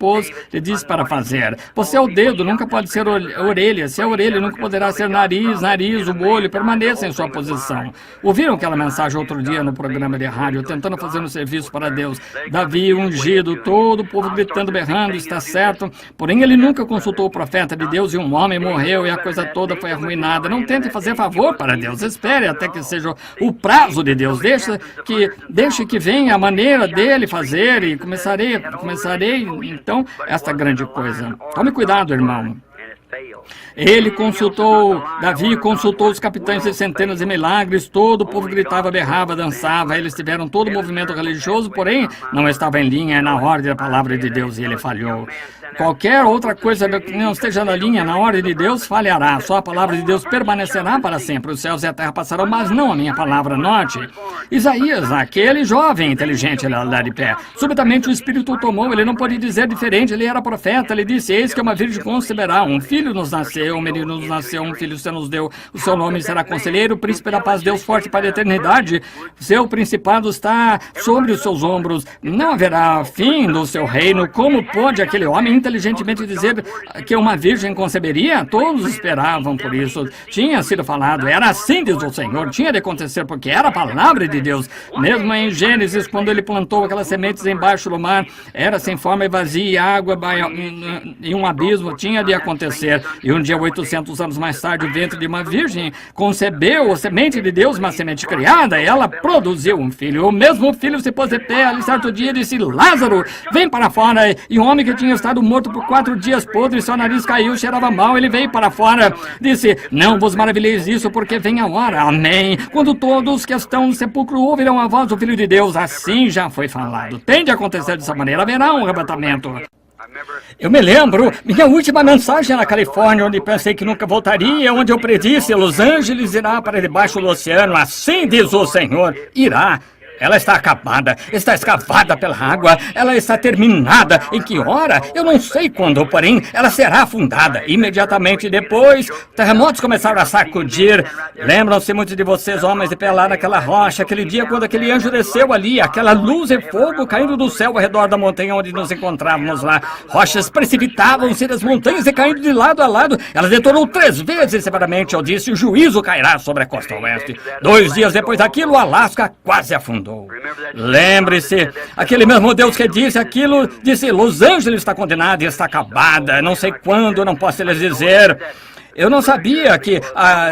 lhe disse para fazer. Você é o dedo, nunca pode ser orelha. Se é orelha, nunca poderá ser nariz, o olho, permaneça em sua posição. Ouviram aquela mensagem outro dia no programa de rádio, tentando fazer um serviço para Deus? Davi ungido, todo o povo gritando, berrando, está certo. Porém, ele nunca consultou o profeta de Deus e um homem morreu e a coisa toda foi arruinada. Não tente fazer favor para Deus, espere até que seja o prazo de Deus. Deixe que venha a maneira dele fazer e começarei, então, esta grande coisa. Tome cuidado, irmão. Ele consultou, Davi consultou os capitães de centenas de milagres, todo o povo gritava, berrava, dançava, eles tiveram todo o movimento religioso, porém não estava em linha na ordem da palavra de Deus e ele falhou. Qualquer outra coisa que não esteja na linha, na ordem de Deus, falhará. Só a palavra de Deus permanecerá para sempre. Os céus e a terra passarão, mas não a minha palavra. Note, Isaías, aquele jovem inteligente, ele lá de pé. Subitamente o Espírito o tomou, ele não podia dizer diferente, ele era profeta. Ele disse, eis que uma virgem conceberá, um filho nos nasceu, um menino nos nasceu, um filho se nos deu. O seu nome será Conselheiro, Príncipe da Paz, Deus forte para a eternidade. Seu principado está sobre os seus ombros. Não haverá fim do seu reino. Como pode aquele homem inteligentemente dizer que uma virgem conceberia? Todos esperavam por isso. Tinha sido falado, era assim, diz o Senhor, tinha de acontecer porque era a palavra de Deus. Mesmo em Gênesis, quando ele plantou aquelas sementes embaixo do mar, era sem forma e vazia, e água em um abismo, tinha de acontecer. E um dia, 800 anos mais tarde, o ventre de uma virgem concebeu a semente de Deus, uma semente criada, e ela produziu um filho. O mesmo filho se pôs de pé ali certo dia e disse, Lázaro, vem para fora. E um homem que tinha estado morto por 4 dias podre, seu nariz caiu, cheirava mal, ele veio para fora. Disse, não vos maravilheis disso, porque vem a hora. Amém. Quando todos que estão no sepulcro ouvirão a voz do Filho de Deus, assim já foi falado. Tem de acontecer dessa maneira, haverá um arrebatamento. Eu me lembro, minha última mensagem na Califórnia, onde pensei que nunca voltaria, onde eu predisse, Los Angeles irá para debaixo do oceano, assim diz o Senhor, irá. Ela está acabada, está escavada pela água, ela está terminada. Em que hora? Eu não sei quando, porém, ela será afundada. Imediatamente depois, terremotos começaram a sacudir. Lembram-se muitos de vocês, homens, de pé lá naquela rocha, aquele dia quando aquele anjo desceu ali, aquela luz e fogo caindo do céu ao redor da montanha onde nos encontrávamos lá. Rochas precipitavam-se das montanhas e caindo de lado a lado. Ela detonou 3 vezes separadamente. Eu disse, o juízo cairá sobre a costa oeste. 2 dias depois daquilo, o Alasca quase afundou. Lembre-se, aquele mesmo Deus que disse aquilo, disse, Los Angeles está condenada e está acabada, não sei quando, não posso lhes dizer. Eu não sabia que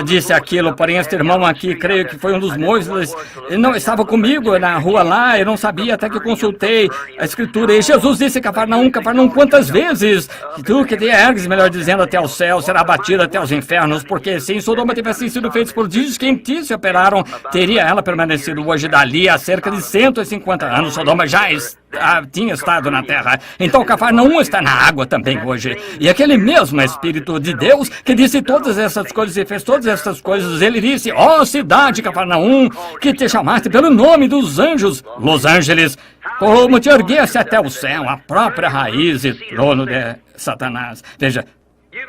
disse aquilo, porém este irmão aqui, creio que foi um dos moços, não estava comigo na rua lá, eu não sabia até que consultei a escritura. E Jesus disse, Cafarnaum, quantas vezes? Tu que te ergues, melhor dizendo, até o céu, será abatido até os infernos, porque se em Sodoma tivessem sido feitos prodígios que em ti se operaram, teria ela permanecido hoje dali há cerca de 150 anos. Sodoma já tinha estado na terra. Então Cafarnaum está na água também hoje. E aquele mesmo Espírito de Deus que disse todas essas coisas e fez todas essas coisas, ele disse, ó cidade Cafarnaum, que te chamaste pelo nome dos anjos, Los Angeles, como te ergueste até o céu, a própria raiz e trono de Satanás. Veja,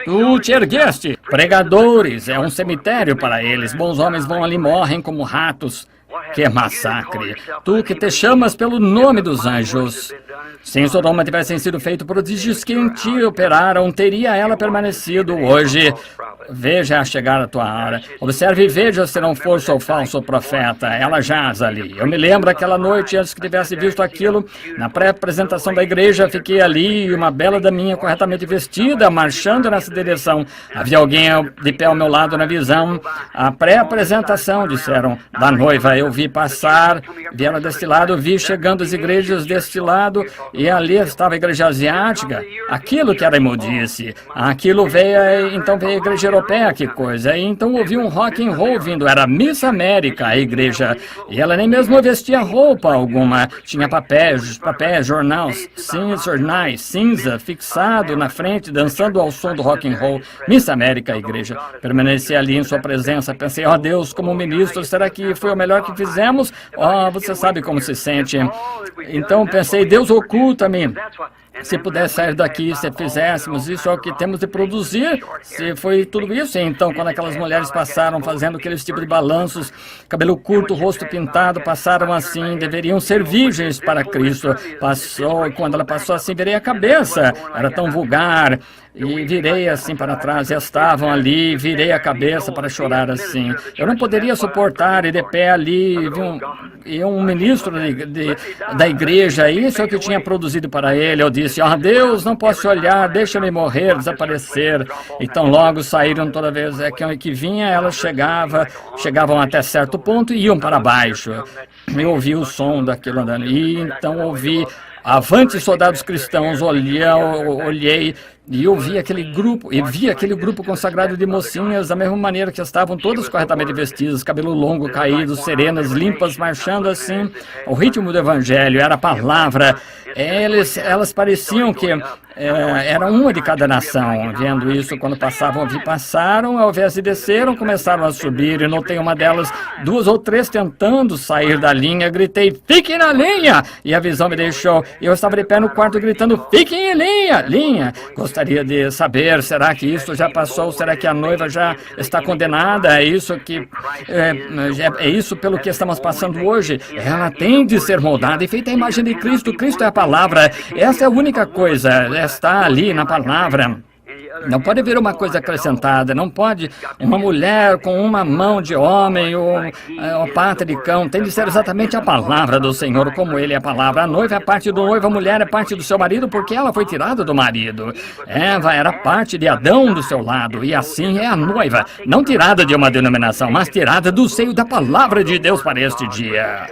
tu te ergueste. Pregadores, é um cemitério para eles. Bons homens vão ali, morrem como ratos. Que massacre! Tu que te chamas pelo nome dos anjos. Se em Sodoma tivessem sido feitos prodígios que em ti operaram, teria ela permanecido hoje. Veja a chegar a tua hora. Observe e veja se não for seu falso profeta. Ela jaz ali. Eu me lembro aquela noite, antes que tivesse visto aquilo, na pré-apresentação da igreja, fiquei ali, uma bela daminha corretamente vestida, marchando nessa direção. Havia alguém de pé ao meu lado na visão. A pré-apresentação, disseram, da noiva. Eu vi passar, vi ela deste lado, vi chegando as igrejas deste lado, e ali estava a igreja asiática. Aquilo que era imundice. Aquilo veio, então veio a igreja europeia, que coisa. E então ouvi um rock and roll vindo, era Miss América, a igreja. E ela nem mesmo vestia roupa alguma. Tinha papéis, jornais, cinza, fixado na frente, dançando ao som do rock and roll. Miss América, a igreja. Permaneci ali em sua presença. Pensei, ó Deus, como ministro, será que foi o melhor que fizemos? Ó, você sabe como se sente. Então pensei, Deus, oculta-me. Se pudesse sair daqui, se fizéssemos isso, é o que temos de produzir. Se foi tudo isso, então, quando aquelas mulheres passaram fazendo aqueles tipos de balanços, cabelo curto, rosto pintado, passaram assim, deveriam ser virgens para Cristo. Passou, quando ela passou assim, virei a cabeça. Era tão vulgar. E virei assim para trás, e estavam ali, virei a cabeça para chorar assim. Eu não poderia suportar, e de pé ali, vi um ministro da igreja, isso é o que eu tinha produzido para ele. Eu disse, ó Deus, não posso olhar, deixa-me morrer, desaparecer. Então logo saíram toda vez que vinha, elas chegavam até certo ponto e iam para baixo. Eu ouvi o som daquilo andando, e então ouvi, avante soldados cristãos, olhei, E eu vi aquele grupo consagrado de mocinhas da mesma maneira que estavam todas corretamente vestidas, cabelo longo, caído, serenas, limpas, marchando assim, ao ritmo do evangelho, era a palavra. Elas pareciam que era uma de cada nação. Vendo isso, quando passaram, ao invés de desceram, começaram a subir, e notei uma delas, 2 ou 3 tentando sair da linha. Gritei, fiquem na linha! E a visão me deixou. Eu estava de pé no quarto gritando, fiquem em linha! Gostaria de saber, será que isso já passou? Será que a noiva já está condenada? É isso pelo que estamos passando hoje? Ela tem de ser moldada e feita a imagem de Cristo. Cristo é a palavra. Essa é a única coisa. Está ali na palavra. Não pode haver uma coisa acrescentada, não pode uma mulher com uma mão de homem ou pata de cão, tem de ser exatamente a palavra do Senhor, como Ele é a palavra. A noiva é parte do noivo, a mulher é parte do seu marido, porque ela foi tirada do marido. Eva era parte de Adão do seu lado, e assim é a noiva, não tirada de uma denominação, mas tirada do seio da palavra de Deus para este dia.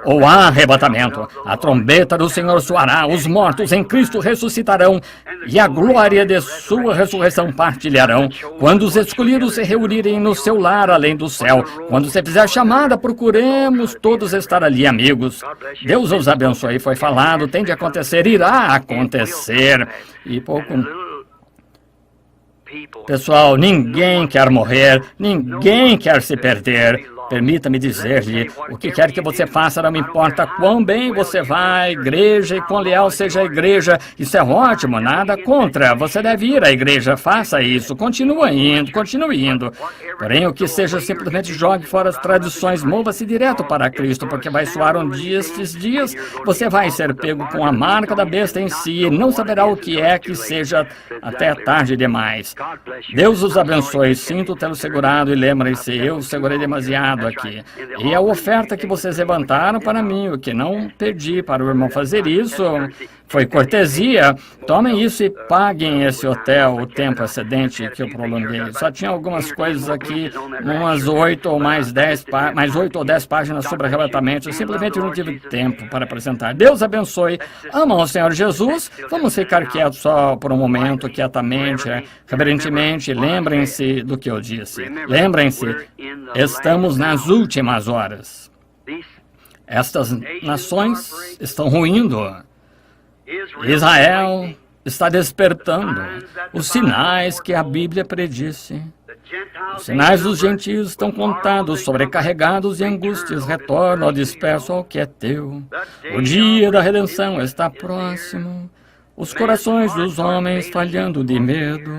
O arrebatamento, a trombeta do Senhor soará, os mortos em Cristo ressuscitarão, e a glória de sua ressurreição partilharão. Quando os escolhidos se reunirem no seu lar além do céu, quando você fizer a chamada, procuremos todos estar ali, amigos. Deus os abençoe, foi falado, tem de acontecer, irá acontecer. E pouco... Pessoal, ninguém quer morrer, ninguém quer se perder. Permita-me dizer-lhe, o que quer que você faça, não me importa quão bem você vá à igreja e quão leal seja a igreja. Isso é ótimo, nada contra. Você deve ir à igreja, faça isso, continue indo. Porém, o que seja, simplesmente jogue fora as tradições, mova-se direto para Cristo, porque vai soar um dia, estes dias, você vai ser pego com a marca da besta em si, e não saberá o que é que seja até tarde demais. Deus os abençoe, sinto tê-lo segurado, e lembrem-se, eu segurei demasiado aqui. E a oferta que vocês levantaram para mim, o que não pedi para o irmão fazer isso, foi cortesia. Tomem isso e paguem esse hotel o tempo excedente que eu prolonguei. Só tinha algumas coisas aqui, umas 8 ou 10 páginas sobre arrebatamento. Eu simplesmente não tive tempo para apresentar. Deus abençoe. Amam o Senhor Jesus. Vamos ficar quietos só por um momento, quietamente, reverentemente. Lembrem-se do que eu disse. Lembrem-se, estamos nas últimas horas. Estas nações estão ruindo. Israel está despertando. Os sinais que a Bíblia predisse. Os sinais dos gentios estão contados, sobrecarregados e angústias retornam ao disperso ao que é teu. O dia da redenção está próximo. Os corações dos homens falhando de medo.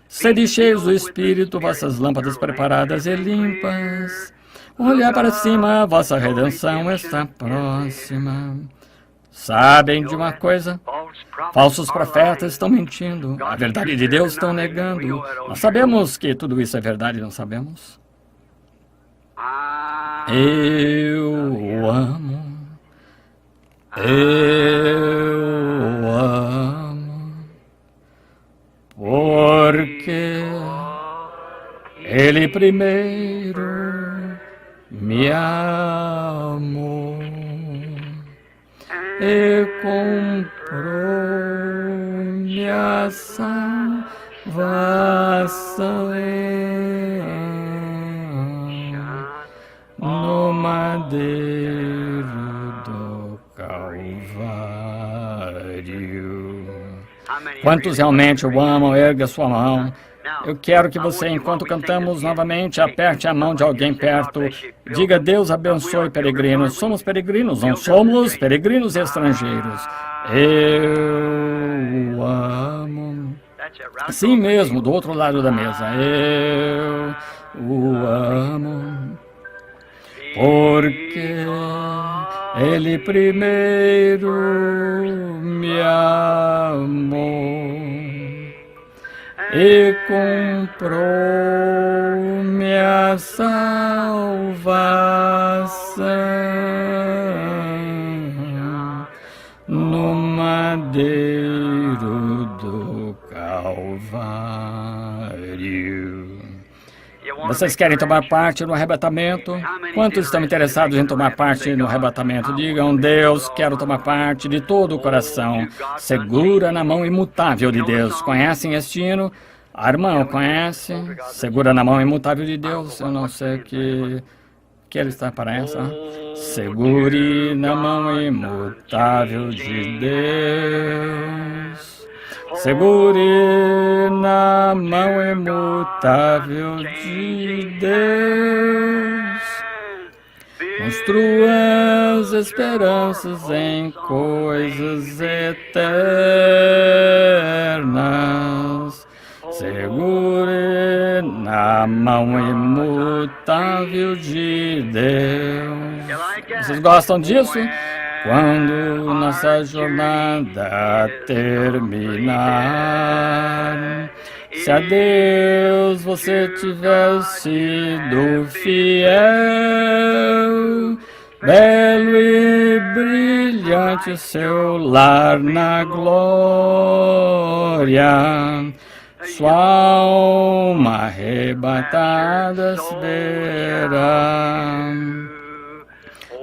Sede cheios do Espírito, vossas lâmpadas preparadas e limpas. Olhar para cima, vossa redenção está próxima. Sabem de uma coisa? Falsos profetas estão mentindo. A verdade de Deus estão negando. Nós sabemos que tudo isso é verdade, não sabemos? Eu amo. Eu amo. Porque Ele primeiro me amou e comprou minha salvação no madeiro do Calvário. Quantos realmente o amam? Erga sua mão. Eu quero que você, enquanto cantamos novamente, aperte a mão de alguém perto. Diga, Deus abençoe peregrinos. Somos peregrinos, não somos peregrinos estrangeiros. Eu amo. Assim mesmo, do outro lado da mesa. Eu o amo. Porque Ele primeiro me amou e comprou minha salvação no madeiro do Calvário. Vocês querem tomar parte no arrebatamento? Quantos estão interessados em tomar parte no arrebatamento? Digam, Deus, quero tomar parte de todo o coração. Segura na mão imutável de Deus. Conhecem este hino? A irmã conhece? Segura na mão imutável de Deus. Eu não sei que ele está para essa. Segure na mão imutável de Deus. Segure na mão imutável de Deus. Construa as esperanças em coisas eternas. Segure na mão imutável de Deus. Vocês gostam disso? Quando nossa jornada terminar, se a Deus você tiver sido fiel, belo e brilhante seu lar na glória, sua alma arrebatada se verá.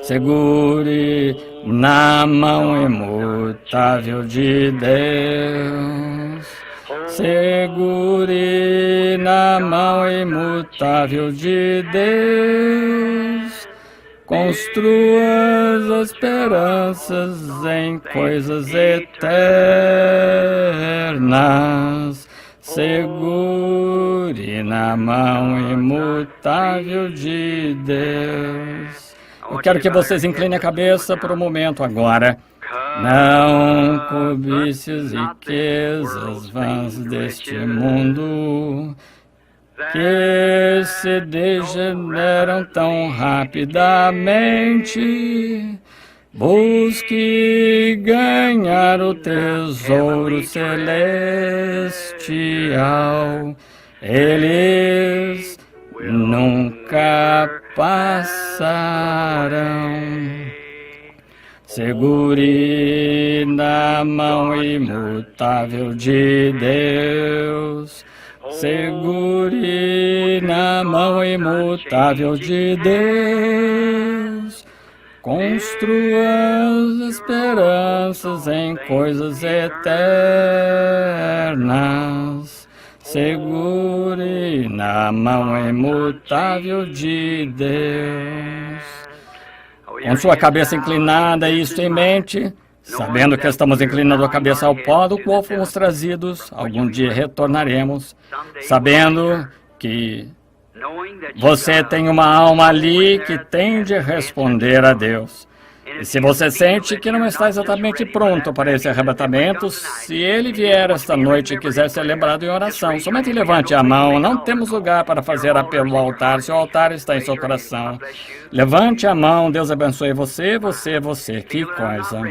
Segure na mão imutável de Deus. Segure na mão imutável de Deus. Construa as esperanças em coisas eternas. Segure na mão imutável de Deus. Eu quero que vocês inclinem a cabeça por um momento agora. Não cobice as riquezas vãs deste mundo, que se degeneram tão rapidamente. Busque ganhar o tesouro celestial. Eles nunca passarão. Segure na mão imutável de Deus. Segure na mão imutável de Deus. Construa as esperanças em coisas eternas. Segure na mão imutável de Deus. Com sua cabeça inclinada e isto em mente, sabendo que estamos inclinando a cabeça ao pó do qual fomos trazidos, algum dia retornaremos, sabendo que você tem uma alma ali que tem de responder a Deus. E se você sente que não está exatamente pronto para esse arrebatamento, se ele vier esta noite e quiser ser lembrado em oração, somente levante a mão. Não temos lugar para fazer apelo ao altar, se o altar está em seu coração. Levante a mão, Deus abençoe você. Que coisa.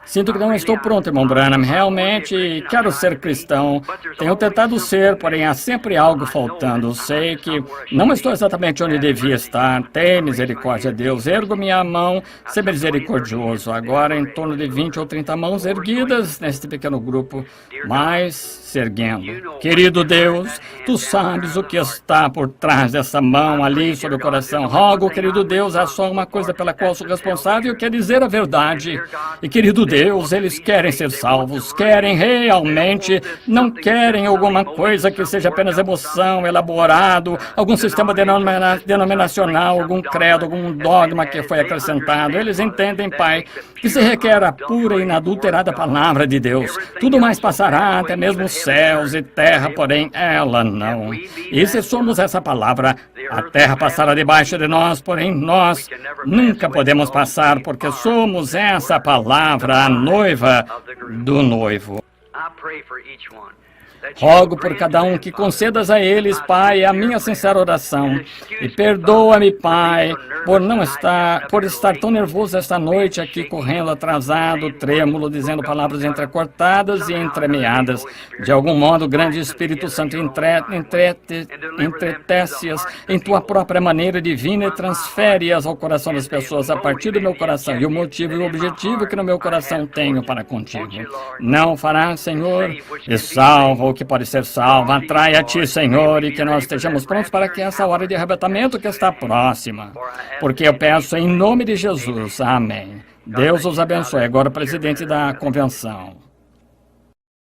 Sinto que não estou pronto, irmão Branham. Realmente quero ser cristão. Tenho tentado ser, porém há sempre algo faltando. Sei que não estou exatamente onde devia estar. Tem misericórdia, Deus. Ergo minha mão. Ser misericordioso. Agora, em torno de 20 ou 30 mãos erguidas neste pequeno grupo, mas se erguendo. Querido Deus, Tu sabes o que está por trás dessa mão ali sobre o coração. Rogo, querido Deus, há só uma coisa pela qual sou responsável, que é dizer a verdade. E, querido Deus, eles querem ser salvos, querem realmente, não querem alguma coisa que seja apenas emoção, elaborado, algum sistema denominacional, algum credo, algum dogma que foi acrescentado. Eles entendem, Pai, que se requer a pura e inadulterada palavra de Deus. Tudo mais passará, até mesmo céus e terra, porém ela não. E se somos essa palavra, a terra passará debaixo de nós, porém nós nunca podemos passar, porque somos essa palavra, a noiva do noivo. Rogo por cada um que concedas a eles, Pai, a minha sincera oração. E perdoa-me, Pai, por estar tão nervoso esta noite aqui, correndo atrasado, trêmulo, dizendo palavras entrecortadas e entremeadas. De algum modo, grande Espírito Santo, entretece-as em Tua própria maneira divina e transfere-as ao coração das pessoas a partir do meu coração e o motivo e o objetivo que no meu coração tenho para contigo. Não fará, Senhor, e salva o ou que pode ser salva, atrai a Ti, Senhor, e que nós estejamos prontos para que essa hora de arrebatamento que está próxima. Porque eu peço em nome de Jesus. Amém. Deus os abençoe. Agora, o presidente da convenção.